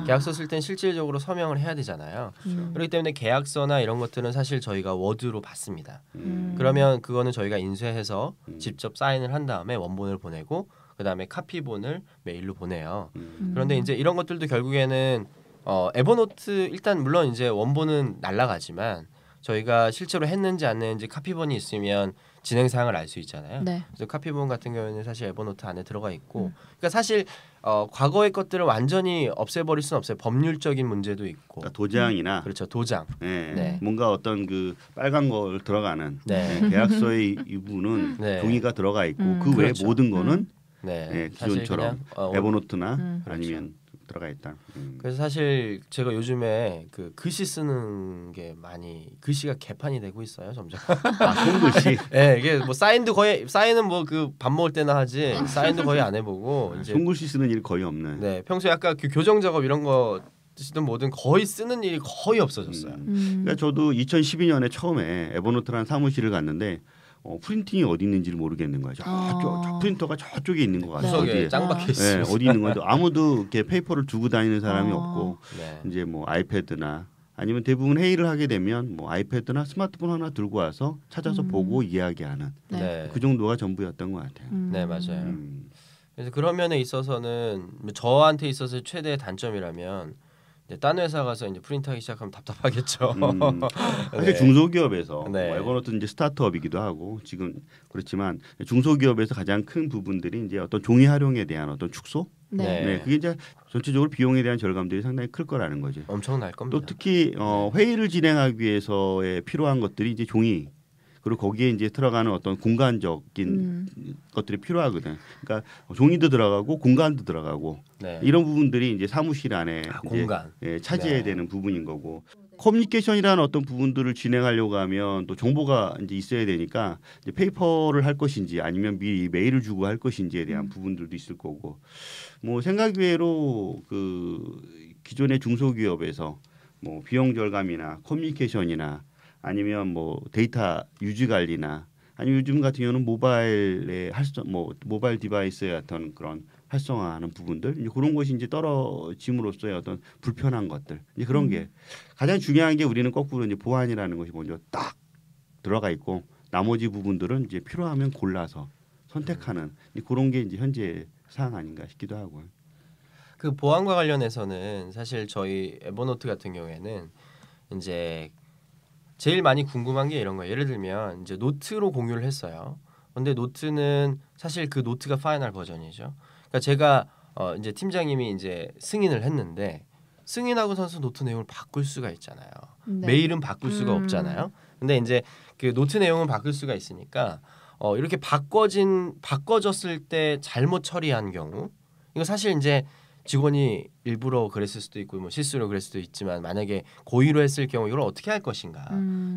계약서 쓸 땐 실질적으로 서명을 해야 되잖아요. 그렇기 때문에 계약서나 이런 것들은 사실 저희가 워드로 받습니다. 그러면 그거는 저희가 인쇄해서 직접 사인을 한 다음에 원본을 보내고 그다음에 카피본을 메일로 보내요. 그런데 이제 이런 것들도 결국에는 에버노트 일단 물론 이제 원본은 날라가지만 저희가 실제로 했는지 안 했는지 카피본이 있으면 진행 사항을 알 수 있잖아요. 그래서 카피본 같은 경우에는 사실 에버노트 안에 들어가 있고, 그러니까 사실 과거의 것들을 완전히 없애버릴 수는 없어요. 법률적인 문제도 있고. 그러니까 도장이나 그렇죠, 도장. 뭔가 어떤 그 빨간 걸 들어가는 계약서의 일부는 종이가 들어가 있고 그 외 모든 거는 기존처럼 에버노트나 아니면 들어가 있다. 그래서 사실 제가 요즘에 그 글씨 쓰는 게 많이 글씨가 개판이 되고 있어요 점점. 손글씨. 네, 이게 뭐 사인은 뭐 그 밥 먹을 때나 하지 사인도 거의 안 해보고 이제 손글씨 쓰는 일 거의 없네. 네, 평소에 아까 그 교정 작업 이런 거 쓰든 뭐든 거의 쓰는 일이 거의 없어졌어요. 그러니까 저도 2012년에 처음에 에버노트라는 사무실을 갔는데 프린팅이 어디 있는지를 모르겠는 거죠. 저 프린터가 저쪽에 있는 것 같아요. 구석에 짱 박혀 있어요. 어디 있는 건지 아무도 이렇게 페이퍼를 두고 다니는 사람이 없고 이제 뭐 아이패드나 아니면 대부분 회의를 하게 되면 뭐 아이패드나 스마트폰 하나 들고 와서 찾아서 보고 이야기하는 그 정도가 전부였던 것 같아요. 네, 맞아요. 그래서 그런 면에 있어서는 저한테 있어서 최대의 단점이라면 딴 회사 가서 이제 프린트하기 시작하면 답답하겠죠. 사실 중소기업에서 뭐 에버노트 이제 스타트업이기도 하고 지금 그렇지만 중소기업에서 가장 큰 부분들이 이제 어떤 종이 활용에 대한 어떤 축소, 그게 이제 전체적으로 비용에 대한 절감들이 상당히 클 거라는 거죠. 엄청날 겁니다. 또 특히 회의를 진행하기 위해서의 필요한 것들이 이제 종이 그리고 거기에 이제 들어가는 어떤 공간적인 것들이 필요하거든. 그러니까 종이도 들어가고 공간도 들어가고 이런 부분들이 이제 사무실 안에 공간 차지해야 되는 부분인 거고. 커뮤니케이션이라는 어떤 부분들을 진행하려고 하면 또 정보가 이제 있어야 되니까 이제 페이퍼를 할 것인지 아니면 미리 메일을 주고 할 것인지에 대한 부분들도 있을 거고. 뭐 생각 외로 그 기존의 중소기업에서 뭐 비용 절감이나 커뮤니케이션이나 아니면 뭐 데이터 유지 관리나 아니면 요즘 같은 경우는 모바일의 모바일 디바이스의 어떤 그런 활성화하는 부분들 이제 그런 것이 이제 떨어짐으로써의 어떤 불편한 것들 이제 그런 게 가장 중요한 게 우리는 거꾸로 이제 보안이라는 것이 먼저 딱 들어가 있고 나머지 부분들은 이제 필요하면 골라서 선택하는 그런 게 이제 현재 사항 아닌가 싶기도 하고요. 그 보안과 관련해서는 사실 저희 에버노트 같은 경우에는 이제 제일 많이 궁금한 게 이런 거예요. 예를 들면 이제 노트로 공유를 했어요. 근데 노트는 사실 그 노트가 파이널 버전이죠. 그러니까 제가 이제 팀장님이 이제 승인을 했는데 승인하고 선수 노트 내용을 바꿀 수가 있잖아요. 메일은 바꿀 수가 없잖아요. 근데 이제 그 노트 내용은 바꿀 수가 있으니까 이렇게 바꿔졌을 때 잘못 처리한 경우 이거 사실 이제 직원이 일부러 그랬을 수도 있고 뭐 실수로 그랬을 수도 있지만 만약에 고의로 했을 경우 이걸 어떻게 할 것인가.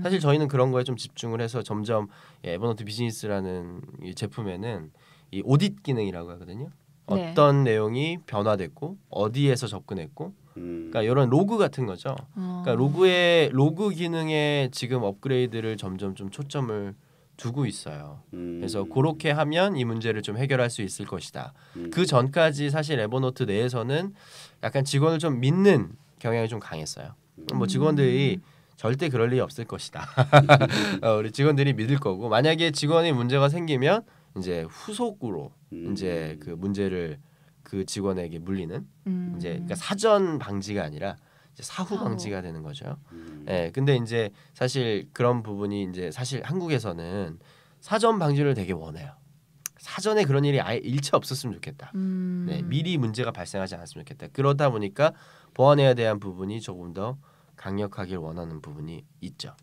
사실 저희는 그런 거에 좀 집중을 해서 점점 에버노트 비즈니스라는 이 제품에는 이 오딧 기능이라고 하거든요. 어떤 내용이 변화됐고 어디에서 접근했고 그러니까 이런 로그 같은 거죠. 그러니까 로그 기능에 지금 업그레이드를 점점 좀 초점을 두고 있어요. 그래서 그렇게 하면 이 문제를 좀 해결할 수 있을 것이다. 그 전까지 사실 에버노트 내에서는 약간 직원을 좀 믿는 경향이 좀 강했어요. 뭐 직원들이 절대 그럴 일이 없을 것이다. 우리 직원들이 믿을 거고 만약에 직원이 문제가 생기면 이제 후속으로 이제 그 문제를 그 직원에게 물리는 이제 그러니까 사전 방지가 아니라 이제 사후 방지가 되는 거죠. 예, 근데 이제 사실 그런 부분이 이제 사실 한국에서는 사전 방지를 되게 원해요. 사전에 그런 일이 아예 일체 없었으면 좋겠다. 네, 미리 문제가 발생하지 않았으면 좋겠다. 그러다 보니까 보안에 대한 부분이 조금 더 강력하길 원하는 부분이 있죠.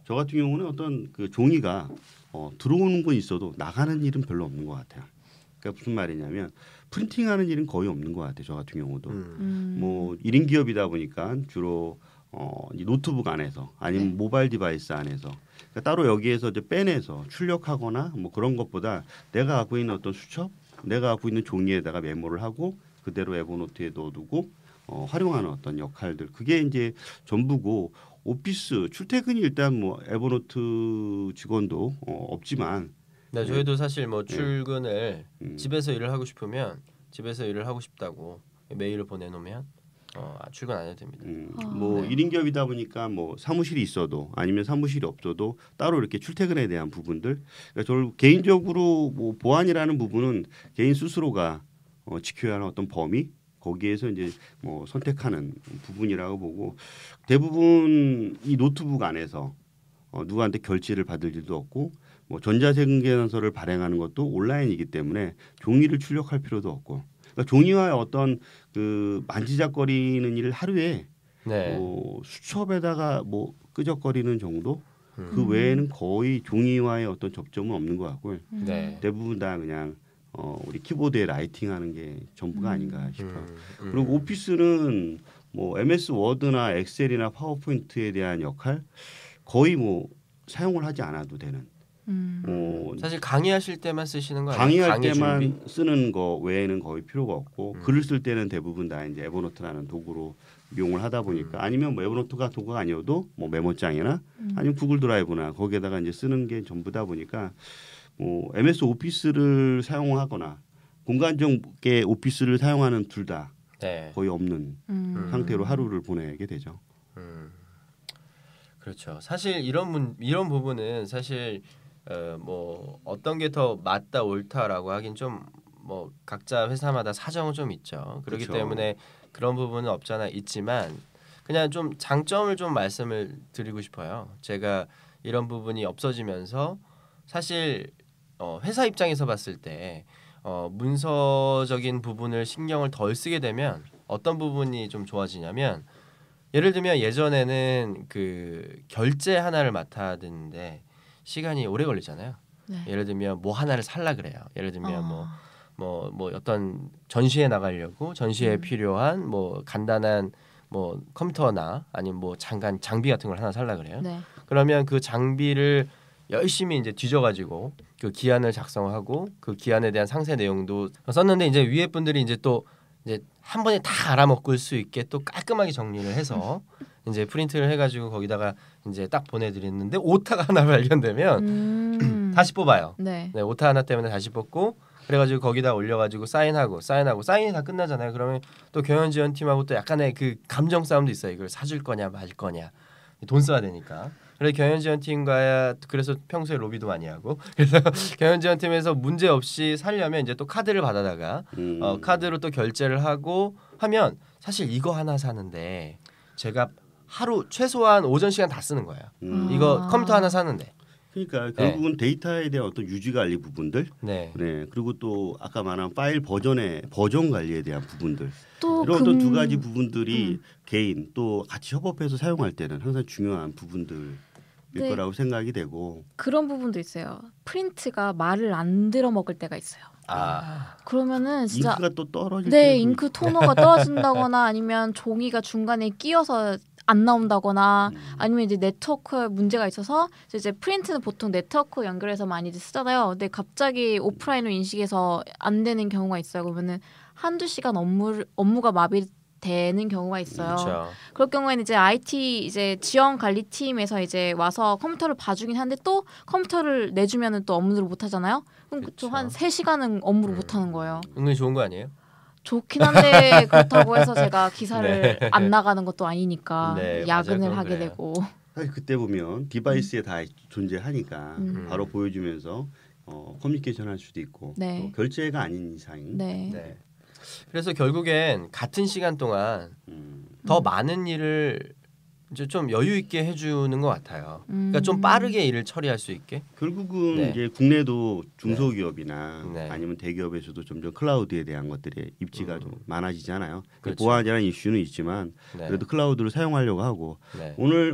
저 같은 경우는 어떤 그 종이가 들어오는 건 있어도 나가는 일은 별로 없는 것 같아요. 그러니까 무슨 말이냐면 프린팅하는 일은 거의 없는 것 같아요. 저 같은 경우도 뭐 1인 기업이다 보니까 주로 이 노트북 안에서 아니면 네. 모바일 디바이스 안에서 그러니까 따로 여기에서 이제 빼내서 출력하거나 뭐 그런 것보다 내가 갖고 있는 어떤 수첩, 내가 갖고 있는 종이에다가 메모를 하고 그대로 에버노트에 넣어두고 활용하는 어떤 역할들 그게 이제 전부고 오피스 출퇴근이 일단 뭐 에버노트 직원도 없지만 네, 저희도 사실 뭐 네. 출근을 집에서 일을 하고 싶으면 집에서 일을 하고 싶다고 메일을 보내놓으면 출근 안 해도 됩니다. 뭐 네. 1인 기업이다 보니까 뭐 사무실이 있어도 아니면 사무실이 없어도 따로 이렇게 출퇴근에 대한 부분들 그러니까 저는 개인적으로 뭐 보안이라는 부분은 개인 스스로가 지켜야 하는 어떤 범위 거기에서 이제 뭐 선택하는 부분이라고 보고 대부분 이 노트북 안에서 누구한테 결제를 받을 일도 없고 뭐 전자생계서를 발행하는 것도 온라인이기 때문에 종이를 출력할 필요도 없고 그러니까 종이와 어떤 그 만지작거리는 일을 하루에 네. 수첩에다가 뭐 끄적거리는 정도 그 외에는 거의 종이와의 어떤 접점은 없는 것 같고요. 네. 대부분 다 그냥 우리 키보드에 라이팅하는 게 전부가 아닌가 싶어요. 그리고 오피스는 뭐 MS 워드나 엑셀이나 파워포인트에 대한 역할 거의 뭐 사용을 하지 않아도 되는. 사실 강의하실 때만 쓰시는 거 아니에요? 강의할 강의 때만 준비? 쓰는 거 외에는 거의 필요가 없고 글을 쓸 때는 대부분 다 이제 에버노트라는 도구로 이용을 하다 보니까 아니면 뭐 에버노트가 도구가 아니어도 뭐 메모장이나 아니면 구글 드라이브나 거기에다가 이제 쓰는 게 전부다 보니까 뭐 MS 오피스를 사용하거나 공간적의 오피스를 사용하는 둘 다 네. 거의 없는 상태로 하루를 보내게 되죠. 그렇죠. 사실 이런 부분은 사실 뭐 어떤 게 더 맞다 옳다라고 하긴 좀 뭐 각자 회사마다 사정은 좀 있죠. 그렇기 그렇죠. 때문에 그런 부분은 없잖아 있지만 그냥 좀 장점을 좀 말씀을 드리고 싶어요. 제가 이런 부분이 없어지면서 사실 회사 입장에서 봤을 때 문서적인 부분을 신경을 덜 쓰게 되면 어떤 부분이 좀 좋아지냐면 예를 들면 예전에는 그 결제 하나를 맡아야 되는데 시간이 오래 걸리잖아요. 네. 예를 들면 뭐 하나를 살라 그래요. 예를 들면 뭐 어떤 전시회 나가려고 전시회에 필요한 뭐 간단한 뭐 컴퓨터나 아니면 뭐 잠깐 장비 같은 걸 하나 살라 그래요. 네. 그러면 그 장비를 열심히 이제 뒤져가지고 그 기한을 작성하고 그 기한에 대한 상세 내용도 썼는데 이제 위에 분들이 이제 또 이제 한 번에 다 알아먹을 수 있게 또 깔끔하게 정리를 해서 이제 프린트를 해가지고 거기다가 이제 딱 보내드렸는데 오타가 하나 발견되면 다시 뽑아요. 네. 네, 오타 하나 때문에 다시 뽑고 그래가지고 거기다 올려가지고 사인하고 사인이 다 끝나잖아요. 그러면 또 경영지원팀하고 또 약간의 그 감정 싸움도 있어요. 이걸 사줄 거냐 말 거냐 돈 써야 되니까. 그래서 경영지원팀과 그래서 평소에 로비도 많이 하고 그래서 경영지원팀에서 문제 없이 살려면 이제 또 카드를 받아다가 카드로 또 결제를 하고 하면 사실 이거 하나 사는데 제가 하루 최소한 오전 시간 다 쓰는 거예요. 이거 컴퓨터 하나 사는데. 그러니까 결국은 데이터에 대한 어떤 유지 관리 부분들, 네. 그리고 또 아까 말한 파일 버전 관리에 대한 부분들, 또 이런 어떤 두 가지 부분들이 개인 또 같이 협업해서 사용할 때는 항상 중요한 부분들일 네. 거라고 생각이 되고 그런 부분도 있어요. 프린트가 말을 안 들어먹을 때가 있어요. 그러면은 진짜 잉크가 또 떨어질 네, 때도 잉크 토너가 떨어진다거나 아니면 종이가 중간에 끼어서 안 나온다거나 아니면 이제 네트워크에 문제가 있어서 이제 프린트는 보통 네트워크 연결해서 많이들 쓰잖아요. 근데 갑자기 오프라인으로 인식해서 안 되는 경우가 있어요. 그러면은 한두 시간 업무가 마비되는 경우가 있어요. 그렇죠. 그럴 경우에는 이제 IT 이제 지원 관리팀에서 이제 와서 컴퓨터를 봐주긴 하는데 또 컴퓨터를 내주면은 또 업무를 못 하잖아요. 그럼 그쵸. 한 3시간은 업무를 못 하는 거예요. 은근히 좋은 거 아니에요? 좋긴 한데 그렇다고 해서 제가 기사를 안 나가는 것도 아니니까 네, 야근을 맞아요. 하게 그래요. 되고 사실 그때 보면 디바이스에 다 존재하니까 바로 보여주면서 커뮤니케이션 할 수도 있고 네. 또 결제가 아닌 이상 네. 네. 그래서 결국엔 같은 시간 동안 더 많은 일을 이제 좀 여유 있게 해주는 것 같아요. 그러니까 좀 빠르게 일을 처리할 수 있게. 결국은 네. 이제 국내도 중소기업이나 네. 아니면 대기업에서도 점점 클라우드에 대한 것들의 입지가 좀 많아지잖아요. 그렇죠. 보안이라는 이슈는 있지만 네. 그래도 클라우드를 사용하려고 하고 네. 오늘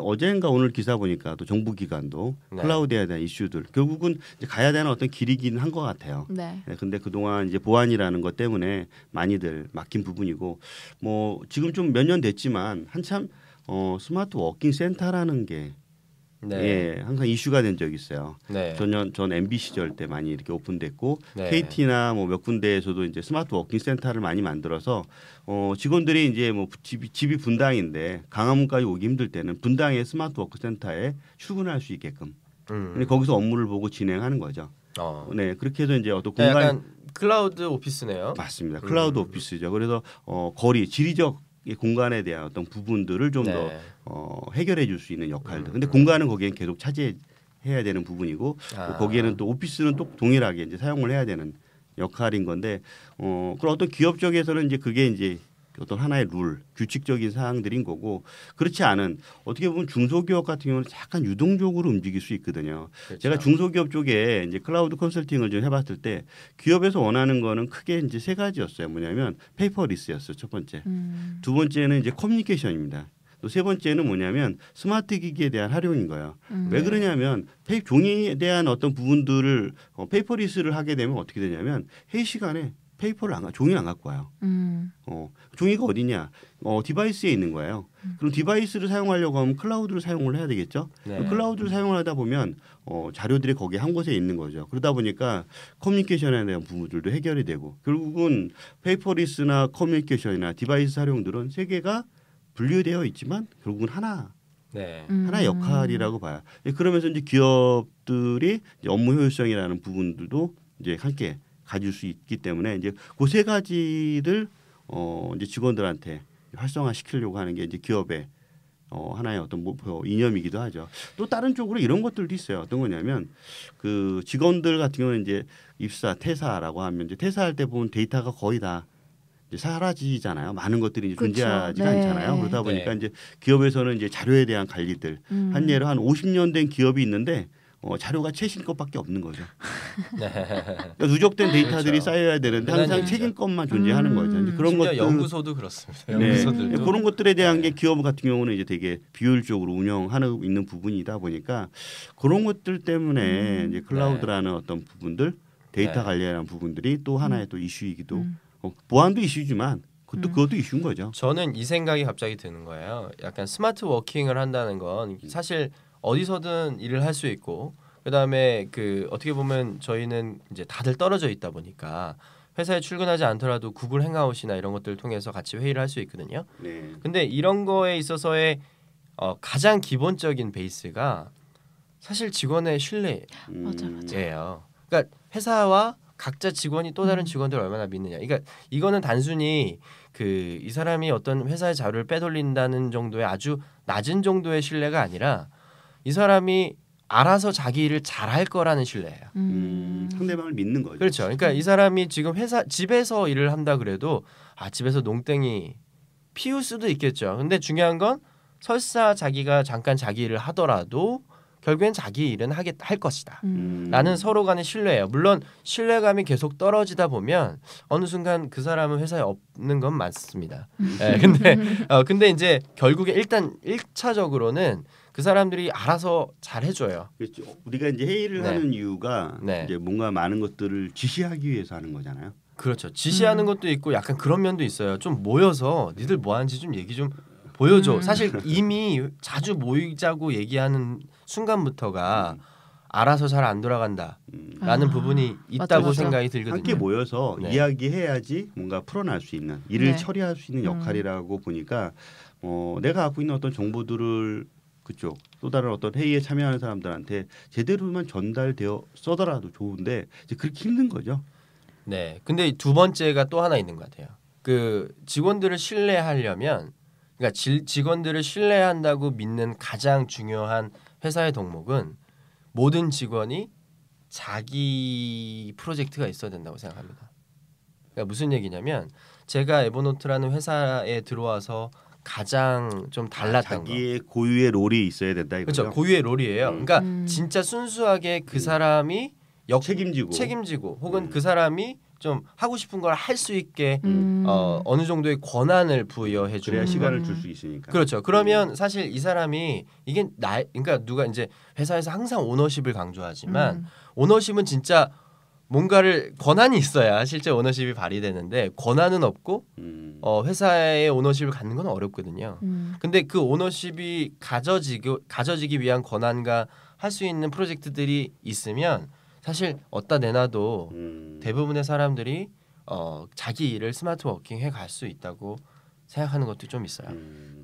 기사 보니까 또 정부기관도 네. 클라우드에 대한 이슈들 결국은 이제 가야 되는 어떤 길이긴 한 것 같아요. 네. 네, 근데 그동안 이제 보안이라는 것 때문에 많이들 막힌 부분이고 뭐 지금 좀 몇 년 됐지만 한참 스마트 워킹 센터라는 게 네. 예, 항상 이슈가 된 적이 있어요. 네. 전 MB 시절 때 많이 이렇게 오픈됐고 네. KT나 뭐 몇 군데에서도 이제 스마트 워킹 센터를 많이 만들어서 직원들이 이제 뭐 집이 분당인데 강화문까지 오기 힘들 때는 분당의 스마트 워크 센터에 출근할 수 있게끔 근데 거기서 업무를 보고 진행하는 거죠. 네, 그렇게 해서 이제 어떤 공간 약간 클라우드 오피스네요. 맞습니다. 클라우드 오피스죠. 그래서 거리 지리적 이 공간에 대한 어떤 부분들을 좀 더 네. 해결해 줄 수 있는 역할들. 근데 공간은 거기엔 계속 차지해야 되는 부분이고 또 거기에는 또 오피스는 또 동일하게 이제 사용을 해야 되는 역할인 건데 그런 어떤 기업 쪽에서는 이제 그게 이제 어떤 하나의 룰, 규칙적인 사항들인 거고 그렇지 않은 어떻게 보면 중소기업 같은 경우는 약간 유동적으로 움직일 수 있거든요. 그렇죠. 제가 중소기업 쪽에 이제 클라우드 컨설팅을 좀 해봤을 때 기업에서 원하는 거는 크게 이제 세 가지였어요. 뭐냐면 페이퍼리스였어요. 첫 번째. 두 번째는 이제 커뮤니케이션입니다. 또 세 번째는 뭐냐면 스마트 기기에 대한 활용인 거예요. 왜 그러냐면 종이에 대한 어떤 부분들을 페이퍼리스를 하게 되면 어떻게 되냐면 회의 시간에 종이를 안 갖고 와요. 종이가 어디냐? 디바이스에 있는 거예요. 그럼 디바이스를 사용하려고 하면 클라우드를 사용을 해야 되겠죠. 네. 클라우드를 사용하다 보면 자료들이 거기 한 곳에 있는 거죠. 그러다 보니까 커뮤니케이션에 대한 부분들도 해결이 되고 결국은 페이퍼리스나 커뮤니케이션이나 디바이스 사용들은 세 개가 분류되어 있지만 결국은 하나의 역할이라고 봐요. 그러면서 이제 기업들이 이제 업무 효율성이라는 부분들도 이제 함께 가질 수 있기 때문에 이제 그 세 가지를 이제 직원들한테 활성화 시키려고 하는 게 이제 기업의 하나의 어떤 목표 이념이기도 하죠. 또 다른 쪽으로 이런 것들도 있어요. 어떤 거냐면 그 직원들 같은 경우는 이제 퇴사라고 하면 이제 퇴사할 때 보면 데이터가 거의 다 이제 사라지잖아요. 많은 것들이 이제 그렇죠. 존재하지가 네. 않잖아요. 그러다 보니까 네. 이제 기업에서는 이제 자료에 대한 관리들 한 예로 한 50년 된 기업이 있는데 자료가 최신 것밖에 없는 거죠. 그러니까 누적된 데이터들이 그렇죠. 쌓여야 되는데 항상 얘기죠. 최신 것만 존재하는 거죠. 이제 그런 심지어 것들 연구소도 그렇습니다. 네. 연구소들도 그런 것들에 대한 네. 게 기업 같은 경우는 이제 되게 비효율적으로 운영하고 있는 부분이다 보니까 그런 것들 때문에 이제 클라우드라는 어떤 부분들 데이터 네. 관리라는 부분들이 또 하나의 또 이슈이기도 보안도 이슈지만 그것도 이슈인 거죠. 저는 이 생각이 갑자기 드는 거예요. 약간 스마트 워킹을 한다는 건 사실 어디서든 일을 할 수 있고 그다음에 어떻게 보면 저희는 이제 다들 떨어져 있다 보니까 회사에 출근하지 않더라도 구글 행아웃이나 이런 것들을 통해서 같이 회의를 할 수 있거든요. 네. 근데 이런 거에 있어서의 가장 기본적인 베이스가 사실 직원의 신뢰예요. 맞아. 그러니까 회사와 각자 직원이 또 다른 직원들을 얼마나 믿느냐. 그러니까 이거는 단순히 이 사람이 어떤 회사의 자료를 빼돌린다는 정도의 아주 낮은 정도의 신뢰가 아니라 이 사람이 알아서 자기 일을 잘할 거라는 신뢰예요. 상대방을 믿는 거죠. 그렇죠. 그러니까 이 사람이 지금 집에서 일을 한다 그래도 집에서 농땡이 피울 수도 있겠죠. 근데 중요한 건 설사 자기가 잠깐 자기 일을 하더라도 결국엔 자기 일은 할 것이다. 라는 서로 간의 신뢰예요. 물론 신뢰감이 계속 떨어지다 보면 어느 순간 그 사람은 회사에 없는 건 맞습니다. 네, 근데 이제 결국에 일단 1차적으로는 그 사람들이 알아서 잘 해줘요. 그렇죠. 우리가 이제 회의를 하는 이유가 이제 뭔가 많은 것들을 지시하기 위해서 하는 거잖아요. 그렇죠. 지시하는 것도 있고 약간 그런 면도 있어요. 좀 모여서 니들 뭐 하는지 좀 얘기 좀 보여줘. 사실 이미 자주 모이자고 얘기하는 순간부터가 알아서 잘 안 돌아간다라는 부분이 있다고 맞아. 생각이 들거든요. 함께 모여서 이야기해야지 뭔가 풀어날 수 있는 일을 네. 처리할 수 있는 역할이라고 보니까 내가 갖고 있는 어떤 정보들을 그쪽 또 다른 어떤 회의에 참여하는 사람들한테 제대로만 전달되어 써더라도 좋은데 이제 그렇게 힘든 거죠. 네. 근데 두 번째가 또 하나 있는 것 같아요. 직원들을 신뢰하려면 그러니까 직원들을 신뢰한다고 믿는 가장 중요한 회사의 덕목은 모든 직원이 자기 프로젝트가 있어야 된다고 생각합니다. 그러니까 무슨 얘기냐면 제가 에버노트라는 회사에 들어와서 가장 좀 달랐던 거. 자기의 고유의 롤이 있어야 된다 이거죠. 그렇죠. 고유의 롤이에요. 그러니까 진짜 순수하게 그 사람이 책임지고 혹은 그 사람이 좀 하고 싶은 걸 할 수 있게 어느 정도의 권한을 부여해 주는 그래야 시간을 줄 수 있으니까. 그렇죠. 그러면 사실 이 사람이 이게 그러니까 누가 이제 회사에서 항상 오너십을 강조하지만 오너십은 진짜 뭔가를 권한이 있어야 실제 오너십이 발휘되는데 권한은 없고 회사의 오너십을 갖는 건 어렵거든요. 근데 그 오너십이 가져지기 위한 권한과 할 수 있는 프로젝트들이 있으면 사실 어디다 내놔도 대부분의 사람들이 자기 일을 스마트 워킹해 갈 수 있다고 생각하는 것도 좀 있어요.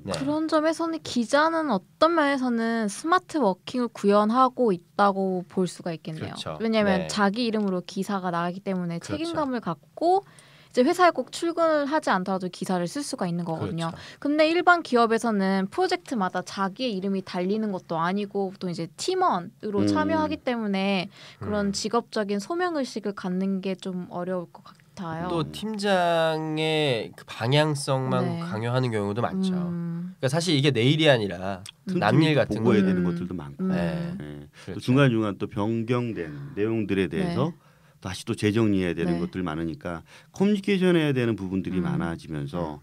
네. 그런 점에서는 기자는 어떤 면에서는 스마트 워킹을 구현하고 있다고 볼 수가 있겠네요. 그렇죠. 왜냐하면 네. 자기 이름으로 기사가 나가기 때문에 그렇죠. 책임감을 갖고 이제 회사에 꼭 출근을 하지 않더라도 기사를 쓸 수가 있는 거거든요. 그렇죠. 근데 일반 기업에서는 프로젝트마다 자기의 이름이 달리는 것도 아니고 또 이제 팀원으로 참여하기 때문에 그런 직업적인 소명의식을 갖는 게 좀 어려울 것 같아요. 또 팀장의 그 방향성만 강요하는 경우도 많죠. 그러니까 사실 이게 내 일이 아니라 남일 같은 보고해야 거. 되는 것들도 많고 네. 또 그렇죠. 중간중간 또 변경된 내용들에 대해서 다시 또 재정리해야 되는 것들 많으니까 커뮤니케이션 해야 되는 부분들이 많아지면서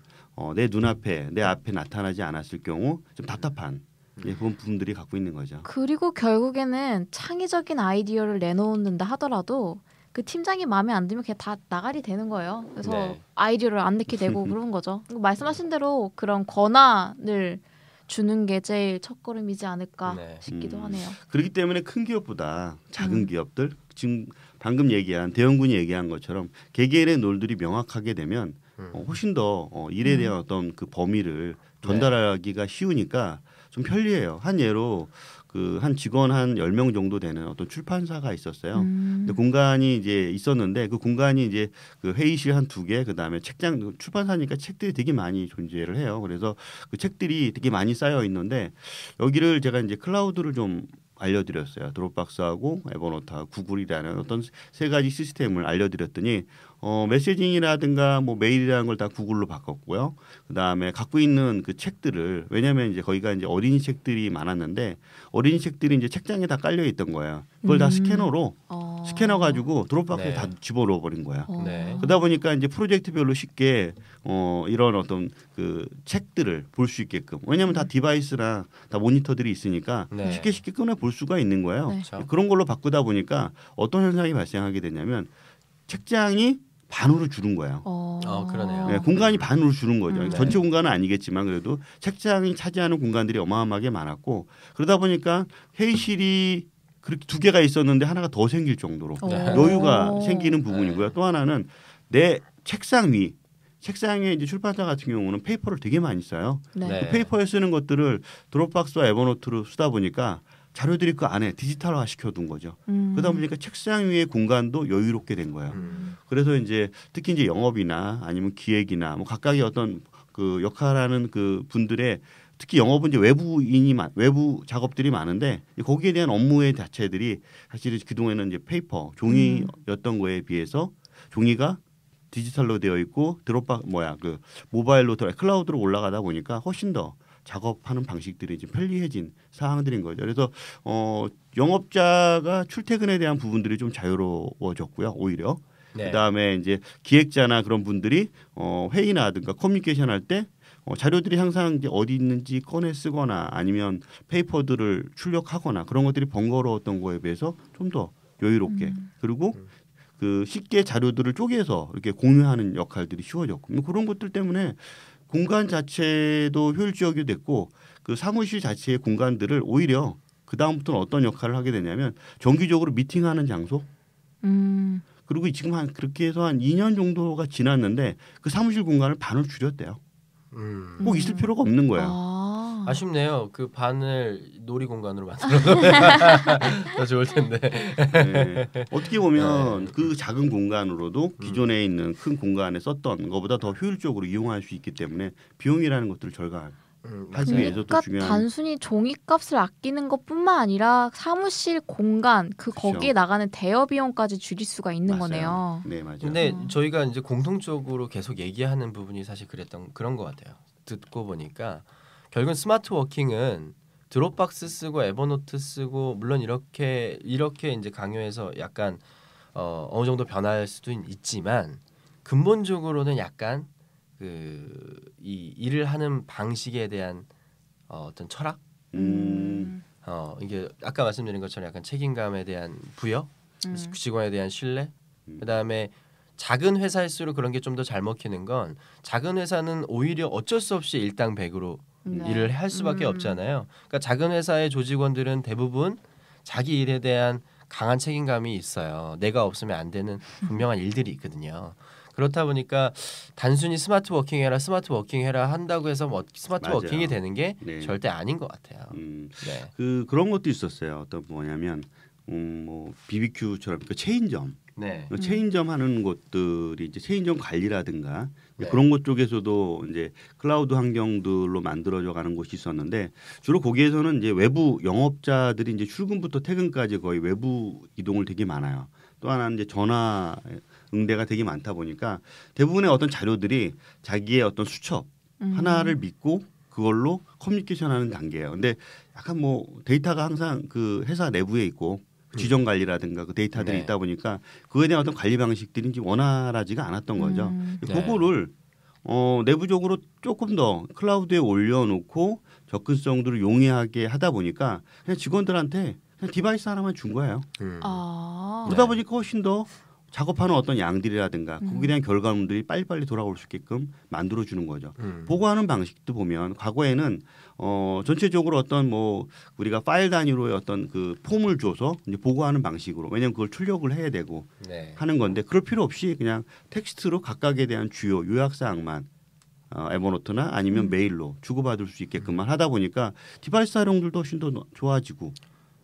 내 눈앞에 내 앞에 나타나지 않았을 경우 좀 답답한 그런 부분들이 갖고 있는 거죠. 그리고 결국에는 창의적인 아이디어를 내놓는다 하더라도 그 팀장이 마음에 안 들면 그냥 다 나가리 되는 거예요. 그래서 아이디어를 안 내게 되고 그런 거죠. 말씀하신 대로 그런 권한을 주는 게 제일 첫걸음이지 않을까 싶기도 하네요. 그렇기 때문에 큰 기업보다 작은 기업들 지금 방금 얘기한 대형군이 얘기한 것처럼 개개인의 롤들이 명확하게 되면 훨씬 더 일에 대한 어떤 그 범위를 전달하기가 쉬우니까 좀 편리해요. 한 예로 그 한 직원 한 10명 정도 되는 어떤 출판사가 있었어요. 근데 공간이 이제 있었는데 그 공간이 이제 그 회의실 한 2개 그다음에 책장 출판사니까 책들이 되게 많이 존재를 해요. 그래서 그 책들이 되게 많이 쌓여 있는데 여기를 제가 이제 클라우드를 좀 알려드렸어요. 드롭박스하고 에버노트하고 구글이라는 어떤 3가지 시스템을 알려드렸더니 메시징이라든가 뭐 메일이라는 걸 다 구글로 바꿨고요. 그다음에 갖고 있는 그 책들을 왜냐하면 이제 거기가 이제 어린이 책들이 많았는데 어린이 책들이 이제 책장에 다 깔려 있던 거예요. 그걸 다 스캐너로 스캐너 가지고 드롭박스에 다 집어넣어 버린 거야. 그러다 보니까 이제 프로젝트별로 쉽게 이런 어떤 그 책들을 볼 수 있게끔 왜냐하면 다 디바이스나 다 모니터들이 있으니까 쉽게 꺼내 볼 수가 있는 거예요. 그렇죠. 그런 걸로 바꾸다 보니까 어떤 현상이 발생하게 되냐면 책장이 반으로 줄은 거예요. 그러네요. 네, 공간이 반으로 줄은 거죠. 전체 공간은 아니겠지만 그래도 책장이 차지하는 공간들이 어마어마하게 많았고 그러다 보니까 회의실이 그렇게 2개가 있었는데 하나가 더 생길 정도로 여유가 생기는 부분이고요. 또 하나는 내 책상에 이제 출판사 같은 경우는 페이퍼를 되게 많이 써요. 그 페이퍼에 쓰는 것들을 드롭박스와 에버노트로 쓰다 보니까 자료들이 그 안에 디지털화 시켜둔 거죠. 그러다 보니까 책상 위의 공간도 여유롭게 된 거예요. 그래서 이제 특히 이제 영업이나 아니면 기획이나 뭐 각각의 어떤 그 역할하는 그 분들의 특히 영업은 이제 외부 작업들이 많은데 거기에 대한 업무의 자체들이 사실은 그동안에는 이제 페이퍼 종이였던 거에 비해서 종이가 디지털로 되어 있고 그 모바일로 클라우드로 올라가다 보니까 훨씬 더 작업하는 방식들이 좀 편리해진 사항들인 거죠. 그래서 영업자가 출퇴근에 대한 부분들이 좀 자유로워졌고요. 오히려 그다음에 이제 기획자나 그런 분들이 회의나든가 커뮤니케이션 할 때 자료들이 항상 이제 어디 있는지 꺼내 쓰거나 아니면 페이퍼들을 출력하거나 그런 것들이 번거로웠던 거에 비해서 좀 더 여유롭게 그리고 그 쉽게 자료들을 쪼개서 이렇게 공유하는 역할들이 쉬워졌고 그런 것들 때문에 공간 자체도 효율적이 됐고 그 사무실 자체의 공간들을 오히려 그 다음부터는 어떤 역할을 하게 되냐면 정기적으로 미팅하는 장소. 그리고 지금 그렇게 해서 한 2년 정도가 지났는데 그 사무실 공간을 반을 줄였대요. 꼭 있을 필요가 없는 거예요. 아쉽네요. 그 반을 놀이 공간으로 만들어도 더 좋을 텐데. 네. 어떻게 보면 그 작은 공간으로도 기존에 있는 큰 공간에 썼던 것보다 더 효율적으로 이용할 수 있기 때문에 비용이라는 것들을 절감할 하기 위해서 또 그러니까 중요한. 단순히 종이값을 아끼는 것뿐만 아니라 사무실 공간 거기에 나가는 대여 비용까지 줄일 수가 있는 맞아요. 거네요. 네, 맞아요. 근데 저희가 이제 공통적으로 계속 얘기하는 부분이 사실 그런 것 같아요. 듣고 보니까 결국은 스마트 워킹은 드롭박스 쓰고 에버노트 쓰고 물론 이렇게 이제 강요해서 약간 어느 정도 변할 수도 있지만 근본적으로는 약간 이 일을 하는 방식에 대한 어떤 철학, 이게 아까 말씀드린 것처럼 약간 책임감에 대한 부여, 직원에 대한 신뢰, 그다음에 작은 회사일수록 그런 게 좀 더 잘 먹히는 건 작은 회사는 오히려 어쩔 수 없이 일당백으로 일을 할 수밖에 없잖아요. 그러니까 작은 회사의 조직원들은 대부분 자기 일에 대한 강한 책임감이 있어요. 내가 없으면 안 되는 분명한 일들이 있거든요. 그렇다 보니까 단순히 스마트 워킹 해라 한다고 해서 스마트 맞아요. 워킹이 되는 게 네. 절대 아닌 것 같아요. 네. 그런 것도 있었어요. 어떤 뭐냐면 뭐 BBQ처럼 그 체인점, 네. 체인점 하는 곳들이 이제 체인점 관리라든가 네. 그런 곳 쪽에서도 이제 클라우드 환경들로 만들어져 가는 곳이 있었는데 주로 거기에서는 이제 외부 영업자들이 이제 출근부터 퇴근까지 거의 외부 이동을 되게 많아요. 또 하나는 이제 전화 응대가 되게 많다 보니까 대부분의 어떤 자료들이 자기의 어떤 수첩 하나를 믿고 그걸로 커뮤니케이션하는 단계예요. 근데 약간 뭐 데이터가 항상 그 회사 내부에 있고 지정 관리라든가 그 데이터들이 네. 있다 보니까 그거에 대한 어떤 관리 방식들이 이제 원활하지가 않았던 거죠. 그거를 내부적으로 조금 더 클라우드에 올려놓고 접근성들을 용이하게 하다 보니까 그냥 직원들한테 그냥 디바이스 하나만 준 거예요. 그러다 보니까 훨씬 더 작업하는 어떤 양들이라든가 거기에 대한 결과물들이 빨리빨리 돌아올 수 있게끔 만들어주는 거죠. 보고하는 방식도 보면 과거에는 전체적으로 어떤 뭐 우리가 파일 단위로의 어떤 그 폼을 줘서 이제 보고하는 방식으로 왜냐하면 그걸 출력을 해야 되고 네. 하는 건데 그럴 필요 없이 그냥 텍스트로 각각에 대한 주요 요약사항만 에버노트나 아니면 메일로 주고받을 수 있게끔만 하다 보니까 디바이스 활용들도 훨씬 더 좋아지고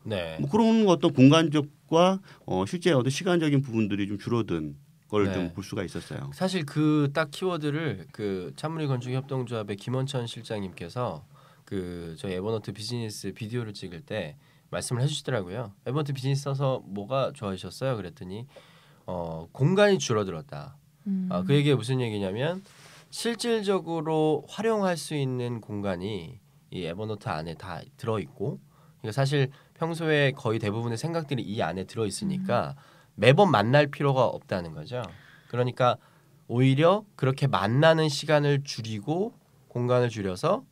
네. 뭐 그런 어떤 공간적과 실제 어떤 시간적인 부분들이 좀 줄어든 걸 좀 네. 볼 수가 있었어요. 사실 그 딱 키워드를 그 찬물이 건축협동조합의 김원천 실장님께서 그 저희 에버노트 비즈니스 비디오를 찍을 때 말씀을 해주시더라고요. 에버노트 비즈니스 써서 뭐가 좋아하셨어요? 그랬더니 공간이 줄어들었다. 그 얘기가 무슨 얘기냐면 실질적으로 활용할 수 있는 공간이 이 에버노트 안에 다 들어 있고, 그러니까 사실 평소에 거의 대부분의 생각들이 이 안에 들어 있으니까 매번 만날 필요가 없다는 거죠. 그러니까 오히려 그렇게 만나는 시간을 줄이고 공간을 줄여서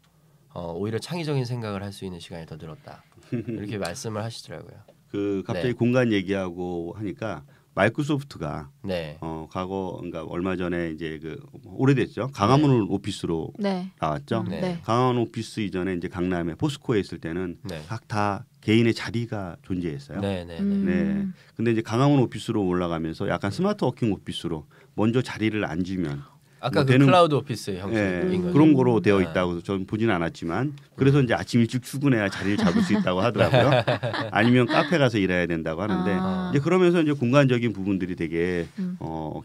오히려 창의적인 생각을 할 수 있는 시간이 더 늘었다. 이렇게 말씀을 하시더라고요. 그 갑자기 네. 공간 얘기하고 하니까 마이크로소프트가 네. 과거 그러니까 얼마 전에 이제 그 오래됐죠. 강화문 오피스로 네. 나왔죠. 네. 강화문 오피스 이전에 이제 강남에 포스코에 있을 때는 네. 각 다 개인의 자리가 존재했어요. 네. 네. 네. 근데 이제 강화문 오피스로 올라가면서 약간 스마트 워킹 오피스로 먼저 자리를 앉으면 아까 뭐 그 되는- 클라우드 오피스 형식인 예, 거죠. 그런 거로 되어 네. 있다고 저는 보지는 않았지만 그래서 이제 아침 일찍 출근해야 자리를 잡을 수 있다고 하더라고요. 아니면 카페 가서 일해야 된다고 하는데 이제 그러면서 이제 공간적인 부분들이 되게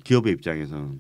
기업의 입장에서는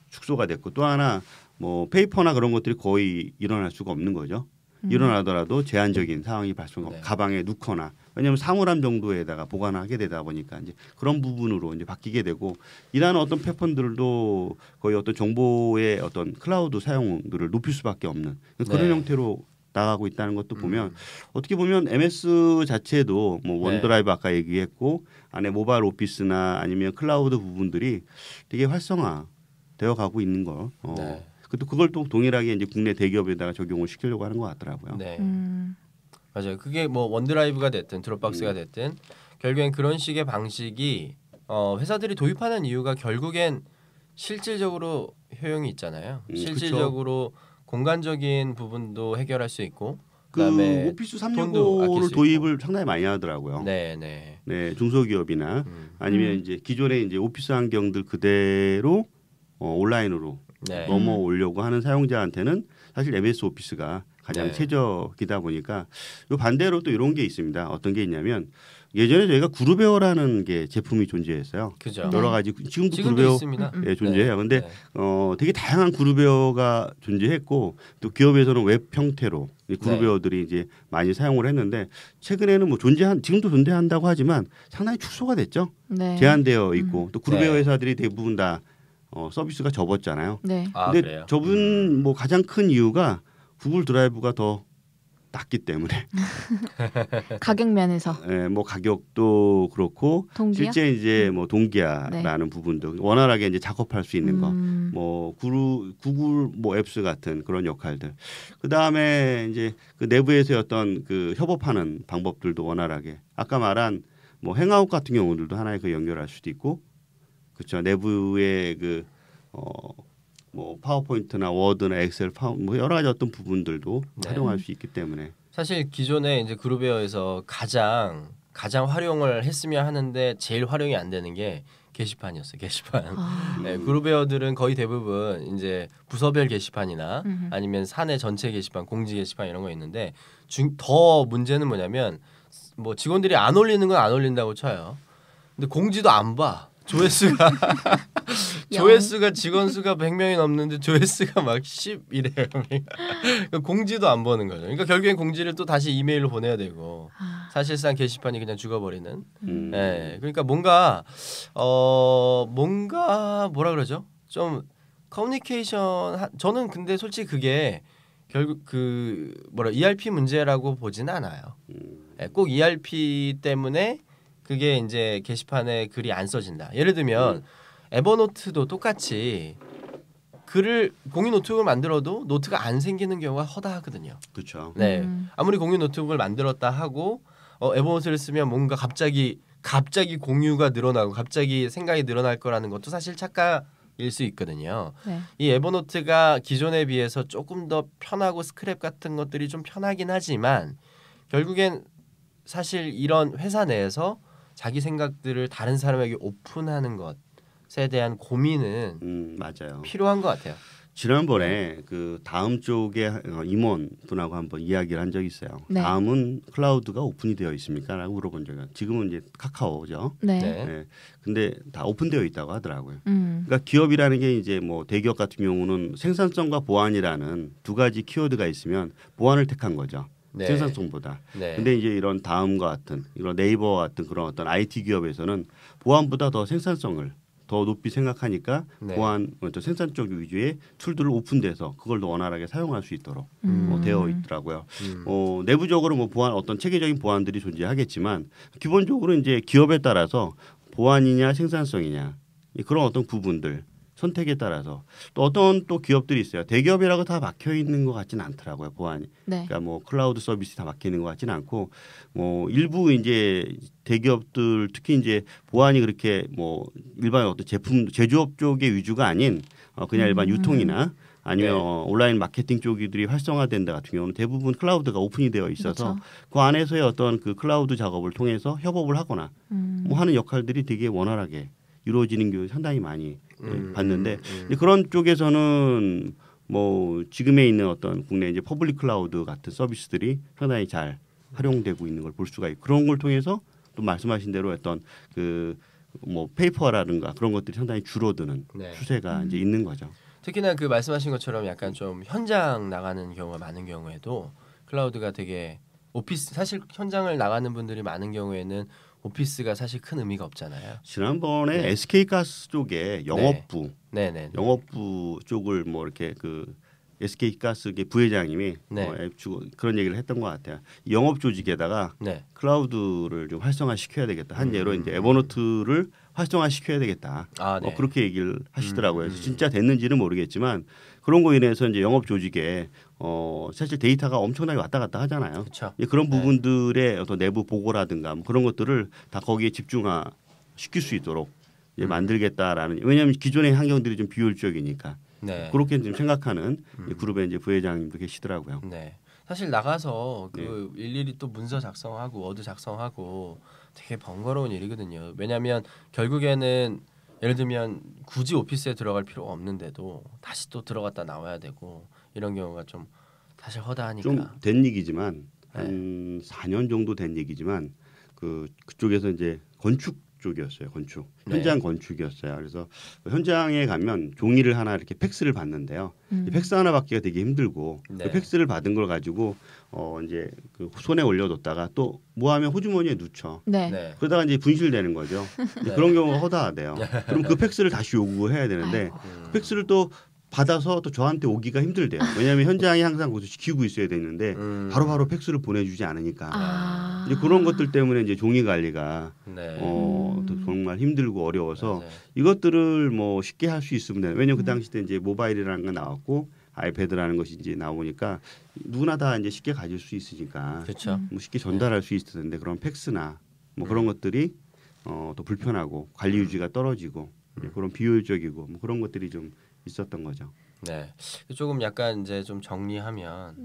축소가 됐고 또 하나 뭐 페이퍼나 그런 것들이 거의 일어날 수가 없는 거죠. 일어나더라도 제한적인 상황이 발생하고 네. 가방에 넣거나 왜냐하면 사물함 정도에다가 보관하게 되다 보니까 이제 그런 부분으로 이제 바뀌게 되고 이러한 어떤 패턴들도 거의 어떤 정보의 어떤 클라우드 사용들을 높일 수밖에 없는 그런 네. 형태로 나가고 있다는 것도 보면 어떻게 보면 MS 자체도 뭐 원드라이브 아까 얘기했고 안에 모바일 오피스나 아니면 클라우드 부분들이 되게 활성화되어 가고 있는 거. 네. 그걸 또 동일하게 이제 국내 대기업에다가 적용을 시키려고 하는 것 같더라고요. 네. 맞아요. 그게 뭐 원드라이브가 됐든 드롭박스가 됐든 결국엔 그런 식의 방식이 회사들이 도입하는 이유가 결국엔 실질적으로 효용이 있잖아요. 실질적으로 공간적인 부분도 해결할 수 있고 그다음에 오피스 돈도 아낄 365를 수 도입을 상당히 많이 하더라고요. 네, 네. 네, 중소기업이나 아니면 이제 기존의 이제 오피스 환경들 그대로 온라인으로 네. 넘어오려고 하는 사용자한테는 사실 MS 오피스가 가장 네. 최적이다 보니까 요 반대로 또 이런 게 있습니다. 어떤 게 있냐면 예전에 저희가 그루베어라는 게 제품이 존재했어요. 그죠. 여러 가지 지금도 지금도 그루베어 있습니다. 예, 존재해요. 근데 네. 되게 다양한 그루베어가 존재했고 또 기업에서는 웹 형태로 이 그루베어들이 이제 많이 사용을 했는데 최근에는 뭐 지금도 존재한다고 하지만 상당히 축소가 됐죠. 네. 제한되어 있고 또 그루베어 네. 회사들이 대부분 다 서비스가 접었잖아요. 네. 아, 근데 그래요. 접은 뭐 가장 큰 이유가 구글 드라이브가 더 낮기 때문에 가격 면에서 예, 뭐 가격도 그렇고 동기요? 실제 이제 뭐 동기화라는 부분도 원활하게 이제 작업할 수 있는 거, 뭐 구글 뭐 앱스 같은 그런 역할들. 그 다음에 이제 그 내부에서의 어떤 그 협업하는 방법들도 원활하게 아까 말한 뭐 행아웃 같은 경우들도 하나의 그 연결할 수도 있고, 그렇죠. 내부의 그 뭐 파워포인트나 워드나 엑셀 뭐 여러 가지 어떤 부분들도 네. 활용할 수 있기 때문에 사실 기존에 이제 그루베어에서 가장 활용을 했으면 하는데 제일 활용이 안 되는 게 게시판이었어요. 게시판. 네, 그루베어들은 거의 대부분 이제 부서별 게시판이나 아니면 사내 전체 게시판, 공지 게시판 이런 거 있는데 더 문제는 뭐냐면 뭐 직원들이 안 올리는 건 안 올린다고 쳐요. 근데 공지도 안 봐. 조회수가 조회수가 직원 수가 100명이 넘는데 조회수가 막 10 이래요. 그러니까 공지도 안 보는 거죠. 그러니까 결국엔 공지를 또 다시 이메일로 보내야 되고 사실상 게시판이 그냥 죽어버리는. 네, 그러니까 뭔가 뭐라 그러죠? 좀 커뮤니케이션 저는 근데 솔직히 그게 결국 그 ERP 문제라고 보지는 않아요. 네, 꼭 ERP 때문에 그게 이제 게시판에 글이 안 써진다. 예를 들면 에버노트도 똑같이 글을 공유 노트북을 만들어도 노트가 안 생기는 경우가 허다하거든요. 그렇죠. 네, 아무리 공유 노트북을 만들었다 하고 에버노트를 쓰면 뭔가 갑자기 공유가 늘어나고 갑자기 생각이 늘어날 거라는 것도 사실 착각일 수 있거든요. 네. 이 에버노트가 기존에 비해서 조금 더 편하고 스크랩 같은 것들이 좀 편하긴 하지만 결국엔 사실 이런 회사 내에서 자기 생각들을 다른 사람에게 오픈하는 것에 대한 고민은 맞아요. 필요한 것 같아요. 지난번에 그 다음 쪽에 임원 분하고 한번 이야기를 한 적이 있어요. 네. 다음은 클라우드가 오픈이 되어 있습니까?라고 물어본 적이. 지금은 이제 카카오죠. 네. 네. 근데 다 오픈되어 있다고 하더라고요. 그러니까 기업이라는 게 이제 뭐 대기업 같은 경우는 생산성과 보안이라는 두 가지 키워드가 있으면 보안을 택한 거죠. 네. 생산성보다. 네. 근데 이제 이런 다음과 같은 이런 네이버와 같은 그런 어떤 IT 기업에서는 보안보다 더 생산성을 더 높이 생각하니까 네. 보안 생산적 위주의 툴들을 오픈돼서 그걸 더 원활하게 사용할 수 있도록 되어 있더라고요. 내부적으로 뭐 보안 어떤 체계적인 보안들이 존재하겠지만 기본적으로 이제 기업에 따라서 보안이냐 생산성이냐 그런 어떤 부분들 선택에 따라서 또 어떤 또 기업들이 있어요. 대기업이라고 다 막혀 있는 것 같지는 않더라고요. 보안이. 네. 그러니까 뭐 클라우드 서비스 다 막혀 있는 것 같지는 않고 뭐 일부 이제 대기업들 특히 이제 보안이 그렇게 뭐 일반 어떤 제품 제조업 쪽의 위주가 아닌 그냥 일반 유통이나 아니면 온라인 마케팅 쪽들이 활성화된 데 같은 경우는 대부분 클라우드가 오픈이 되어 있어서 그렇죠. 그 안에서의 어떤 그 클라우드 작업을 통해서 협업을 하거나 뭐 하는 역할들이 되게 원활하게 이루어지는 게 상당히 많이 봤는데 그런 쪽에서는 뭐 지금에 있는 어떤 국내 이제 퍼블릭 클라우드 같은 서비스들이 상당히 잘 활용되고 있는 걸 볼 수가 있고 그런 걸 통해서 또 말씀하신 대로 어떤 그 뭐 페이퍼라든가 그런 것들이 상당히 줄어드는 네. 추세가 이제 있는 거죠. 특히나 그 말씀하신 것처럼 약간 좀 현장 나가는 경우가 많은 경우에도 클라우드가 되게 오피스 사실 현장을 나가는 분들이 많은 경우에는 오피스가 사실 큰 의미가 없잖아요. 지난번에 네. SK가스 쪽에 영업부 영업부 쪽을 뭐 이렇게 그 SK가스 부회장님이 네. 그런 얘기를 했던 것 같아요. 영업 조직에다가 네. 클라우드를 좀 활성화시켜야 되겠다. 한 예로 이제 에버노트를 활성화시켜야 되겠다. 네. 그렇게 얘기를 하시더라고요. 진짜 됐는지는 모르겠지만 그런 거 인해서 이제 영업 조직에 사실 데이터가 엄청나게 왔다 갔다 하잖아요. 그쵸. 그런 부분들의 어떤 내부 보고라든가 뭐 그런 것들을 다 거기에 집중화 시킬 수 있도록 이제 만들겠다라는 왜냐하면 기존의 환경들이 좀 비효율적이니까 네. 그렇게 좀 생각하는 그룹의 이제 부회장님도 계시더라고요. 네. 사실 나가서 그 일일이 또 문서 작성하고 워드 작성하고 되게 번거로운 일이거든요. 왜냐하면 결국에는 예를 들면 굳이 오피스에 들어갈 필요가 없는데도 다시 또 들어갔다 나와야 되고 이런 경우가 좀 사실 허다하니까 좀 된 얘기지만 한 4년 정도 된 얘기지만 그쪽에서 이제 건축 쪽이었어요. 건축 현장 건축이었어요. 그래서 현장에 가면 종이를 하나 이렇게 팩스를 받는데요. 이 팩스 하나 받기가 되게 힘들고 그 팩스를 받은 걸 가지고 이제 그 손에 올려뒀다가 또 뭐하면 호주머니에 넣죠. 그러다가 이제 분실되는 거죠. 그런 경우가 허다하대요. 그럼 그 팩스를 다시 요구해야 되는데 그 팩스를 또 받아서 또 저한테 오기가 힘들대요. 왜냐하면 현장이 항상 거기서 지키고 있어야 되는데 바로바로 팩스를 보내주지 않으니까 이제 그런 것들 때문에 이제 종이 관리가 정말 힘들고 어려워서 맞아요. 이것들을 뭐 쉽게 할 수 있으면 돼요. 왜냐하면 그 당시 때 이제 모바일이라는 거 나왔고 아이패드라는 것이 이제 나오니까 누구나 다 이제 쉽게 가질 수 있으니까 그렇죠. 뭐 쉽게 전달할 수 있을 텐데 그런 팩스나 뭐 그런 것들이 또 불편하고 관리 유지가 떨어지고 그런 비효율적이고 뭐 그런 것들이 좀 있었던 거죠. 네, 조금 약간 이제 좀 정리하면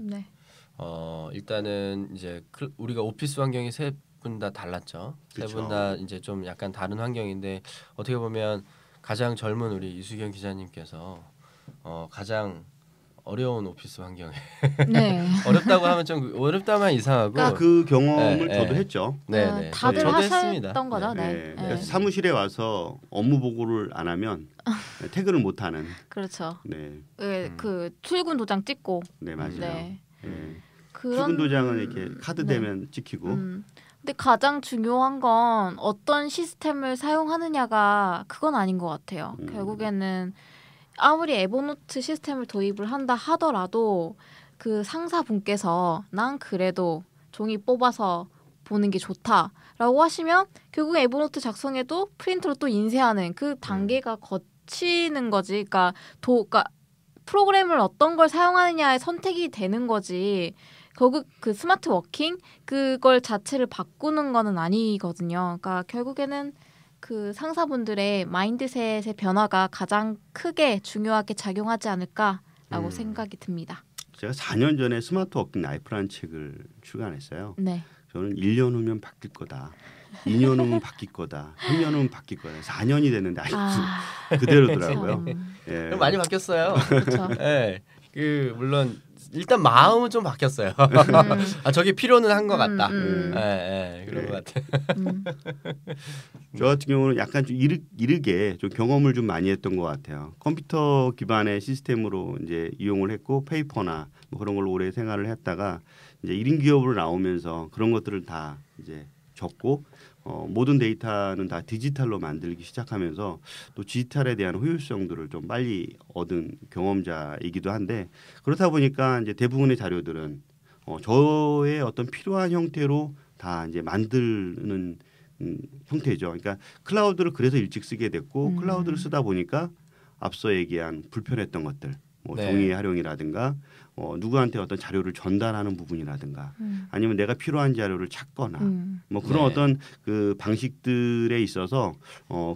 일단은 이제 우리가 오피스 환경이 세 분 다 달랐죠. 세 분 다 이제 좀 약간 다른 환경인데 어떻게 보면 가장 젊은 우리 이수경 기자님께서 가장 어려운 오피스 환경에 어렵다고 하면 좀 어렵다만 이상하고 그러니까 그 경험을 저도 했죠. 네, 다들 저도 하셨던 했습니다. 거죠. 그래서 사무실에 와서 업무 보고를 안 하면 퇴근을 못 하는. 그렇죠. 네. 그 출근 도장 찍고. 네, 맞아요. 네. 출근 도장은 이렇게 카드 대면 찍히고. 근데 가장 중요한 건 어떤 시스템을 사용하느냐가 그건 아닌 것 같아요. 결국에는 아무리 에버노트 시스템을 도입을 한다 하더라도 그 상사분께서 난 그래도 종이 뽑아서 보는 게 좋다라고 하시면 결국에 에버노트 작성에도 프린터로 또 인쇄하는 그 단계가 거치는 거지. 그러니까 프로그램을 어떤 걸 사용하느냐의 선택이 되는 거지. 결국 그 스마트 워킹 그걸 자체를 바꾸는 거는 아니거든요. 그러니까 결국에는 그 상사분들의 마인드셋의 변화가 가장 크게 중요하게 작용하지 않을까라고 생각이 듭니다. 제가 4년 전에 스마트 워킹 라이프라는 책을 출간했어요. 네. 저는 1년 후면 바뀔 거다. 2년 후면 바뀔 거다. 3년 후면 바뀔 거다. 4년이 됐는데 아직도 그대로더라고요. 그럼 많이 바뀌었어요. 그렇죠. 네. 물론 일단 마음은 좀 바뀌었어요. 저게 필요는 한 것 같다. 그런 것 같아. 저 같은 경우는 약간 좀 이르게 좀 경험을 좀 많이 했던 것 같아요. 컴퓨터 기반의 시스템으로 이제 이용을 했고 페이퍼나 뭐 그런 걸로 오래 생활을 했다가 이제 1인 기업으로 나오면서 그런 것들을 다 이제 적고 모든 데이터는 다 디지털로 만들기 시작하면서 또 디지털에 대한 효율성들을 좀 빨리 얻은 경험자이기도 한데 그렇다 보니까 이제 대부분의 자료들은 저의 어떤 필요한 형태로 다 이제 만드는 형태죠. 그러니까 클라우드를 그래서 일찍 쓰게 됐고 클라우드를 쓰다 보니까 앞서 얘기한 불편했던 것들 뭐 종이의 활용이라든가 누구한테 어떤 자료를 전달하는 부분이라든가 아니면 내가 필요한 자료를 찾거나 뭐 그런 어떤 그 방식들에 있어서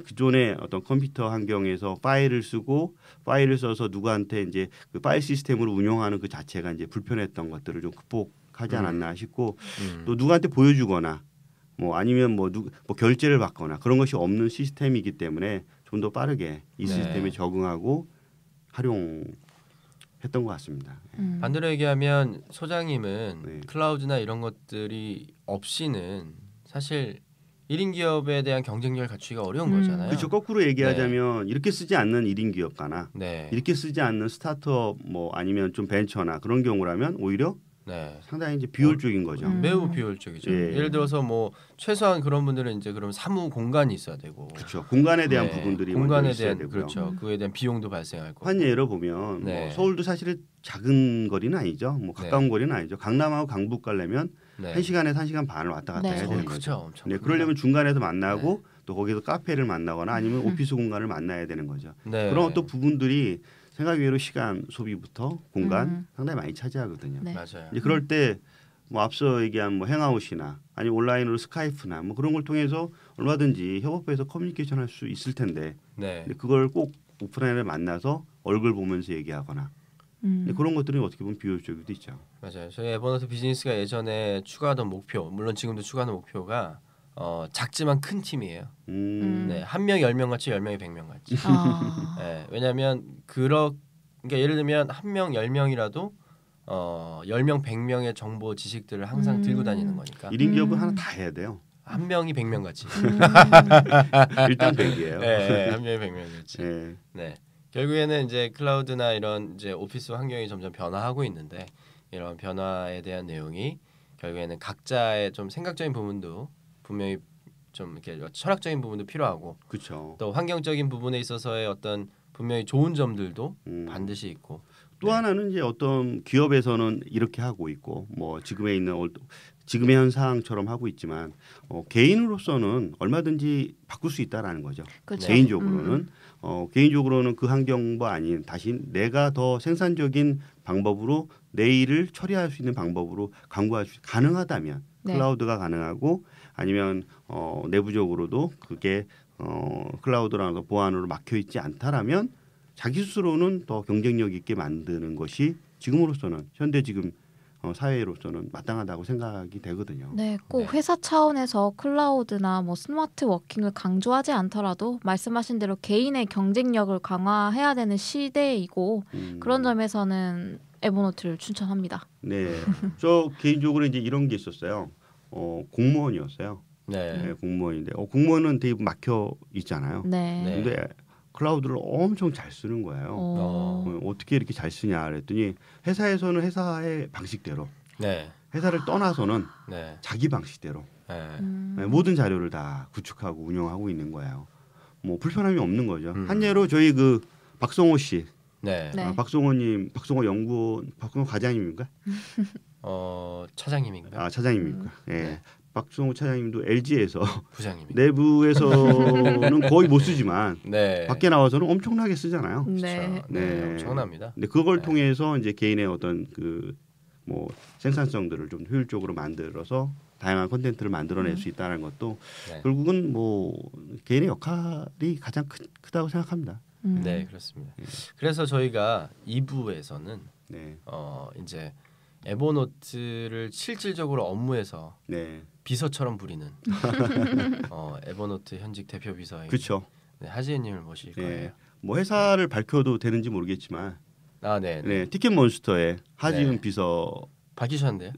기존의 어떤 컴퓨터 환경에서 파일을 쓰고 파일을 써서 누구한테 이제 그 파일 시스템을 운영하는 그 자체가 이제 불편했던 것들을 좀 극복하지 않았나 싶고 또 누구한테 보여주거나 뭐 아니면 뭐 결제를 받거나 그런 것이 없는 시스템이기 때문에 좀 더 빠르게 이 시스템에 적응하고 활용했던 것 같습니다. 반대로 얘기하면 소장님은 클라우드나 이런 것들이 없이는 사실 1인 기업에 대한 경쟁력을 갖추기가 어려운 거잖아요. 그렇죠. 거꾸로 얘기하자면 이렇게 쓰지 않는 1인 기업가나 네. 이렇게 쓰지 않는 스타트업 뭐 아니면 좀 벤처나 그런 경우라면 오히려 네. 상당히 이제 비효율적인 거죠. 매우 비효율적이죠. 예. 예를 들어서 뭐 최소한 그런 분들은 이제 그럼 사무 공간이 있어야 되고, 그렇죠. 공간에 대한 네. 부분들이 공간에 먼저 있어야 대한 되고요. 그렇죠. 그에 대한 비용도 발생할 거고. 한 예로 보면 네. 뭐 서울도 사실 작은 거리는 아니죠. 뭐 가까운 거리는 아니죠. 강남하고 강북 가려면 네. 1시간에서 1시간 반을 왔다 갔다 해야 되는 거죠. 엄청 네, 그러려면 중간에서 만나고 또 거기서 카페를 만나거나 아니면 오피스 공간을 만나야 되는 거죠. 네. 그런 어떤 부분들이 생각 외로 시간 소비부터 공간 상당히 많이 차지하거든요. 네. 맞아요. 이제 그럴 때 뭐 앞서 얘기한 뭐 행아웃이나 아니면 온라인으로 스카이프나 뭐 그런 걸 통해서 얼마든지 협업해서 커뮤니케이션 할 수 있을 텐데 네. 근데 그걸 꼭 오프라인에 만나서 얼굴 보면서 얘기하거나 그런 것들이 어떻게 보면 비효율적이도 있죠. 맞아요. 저희 에버노트 비즈니스가 예전에 추가하던 목표, 물론 지금도 추가하는 목표가 작지만 큰 팀이에요. 네, 1명 10명 같이 10명이 100명 같이. 네, 왜냐하면 그러니까 예를 들면 1명 10명이라도 10명 100명의 정보 지식들을 항상 들고 다니는 거니까. 1인 기업은 하나 다 해야 돼요. 1명이 100명 같이. 일단 100이에요. 네, 1명이 100명 같이. 네. 네. 결국에는 이제 클라우드나 이런 이제 오피스 환경이 점점 변화하고 있는데 이런 변화에 대한 내용이 결국에는 각자의 좀 생각적인 부분도 분명히 좀 이렇게 철학적인 부분도 필요하고, 그렇죠. 또 환경적인 부분에 있어서의 어떤 분명히 좋은 점들도 반드시 있고. 또 하나는 이제 어떤 기업에서는 이렇게 하고 있고 뭐 지금의 현상처럼 하고 있지만 개인으로서는 얼마든지 바꿀 수 있다라는 거죠. 그렇죠. 개인적으로는 그 환경도 아닌 다시 내가 더 생산적인 방법으로 내 일을 처리할 수 있는 방법으로 강구할 수 가능하다면 네. 클라우드가 가능하고 아니면 내부적으로도 그게 클라우드라는 보안으로 막혀 있지 않다라면 자기 스스로는 더 경쟁력 있게 만드는 것이 지금으로서는 현대 지금 사회로서는 마땅하다고 생각이 되거든요. 네, 꼭 회사 차원에서 클라우드나 뭐 스마트 워킹을 강조하지 않더라도 말씀하신 대로 개인의 경쟁력을 강화해야 되는 시대이고 그런 점에서는 에버노트를 추천합니다. 네, 저 개인적으로 이제 이런 게 있었어요. 공무원이었어요. 네. 공무원인데 공무원은 되게 막혀 있잖아요. 네. 네. 근데 클라우드를 엄청 잘 쓰는 거예요. 어떻게 이렇게 잘 쓰냐 그랬더니 회사에서는 회사의 방식대로, 네. 회사를 떠나서는 네. 자기 방식대로 네. 모든 자료를 다 구축하고 운영하고 있는 거예요. 뭐 불편함이 없는 거죠. 한 예로 저희 그 박성호 씨, 네. 네. 박성호님, 박성호 연구원, 박성호 과장님인가? 차장님인가? 차장님입니까? 예. 네. 박성호 차장님도 LG에서 부장님이. 내부에서는 거의 못 쓰지만 네. 밖에 나와서는 엄청나게 쓰잖아요. 네. 네. 엄청납니다. 근데 그걸 네. 통해서 이제 개인의 어떤 그 뭐 생산성들을 좀 효율적으로 만들어서 다양한 콘텐츠를 만들어낼 수 있다는 것도 네. 결국은 뭐 개인의 역할이 가장 크다고 생각합니다. 네, 그렇습니다. 그래서 저희가 2부에서는 네, 이제 에버노트를 실질적으로 업무에서 네, 비서처럼 부리는 에버노트 현직 대표 비서인 그렇죠. 네, 하지은님을 모실 거예요. 네, 뭐 회사를 밝혀도 되는지 모르겠지만, 네. 네, 티켓몬스터의 하지은 네. 비서 밝히셨는데요.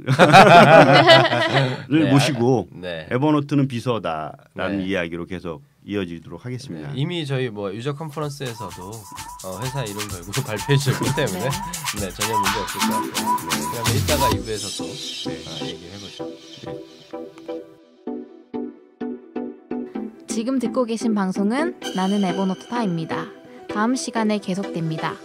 를 네, 모시고 네. 에버노트는 비서다라는 네. 이야기로 계속 이어지도록 하겠습니다. 네, 이미 저희 뭐 유저 컨퍼런스에서도 회사 이름 걸고 발표해 주셨기 때문에 네, 전혀 문제 없을 것 같아요. 네, 그러면 이따가 2부에서 또 얘기해 보죠. 지금 듣고 계신 방송은 나는 에버노트다입니다. 다음 시간에 계속됩니다.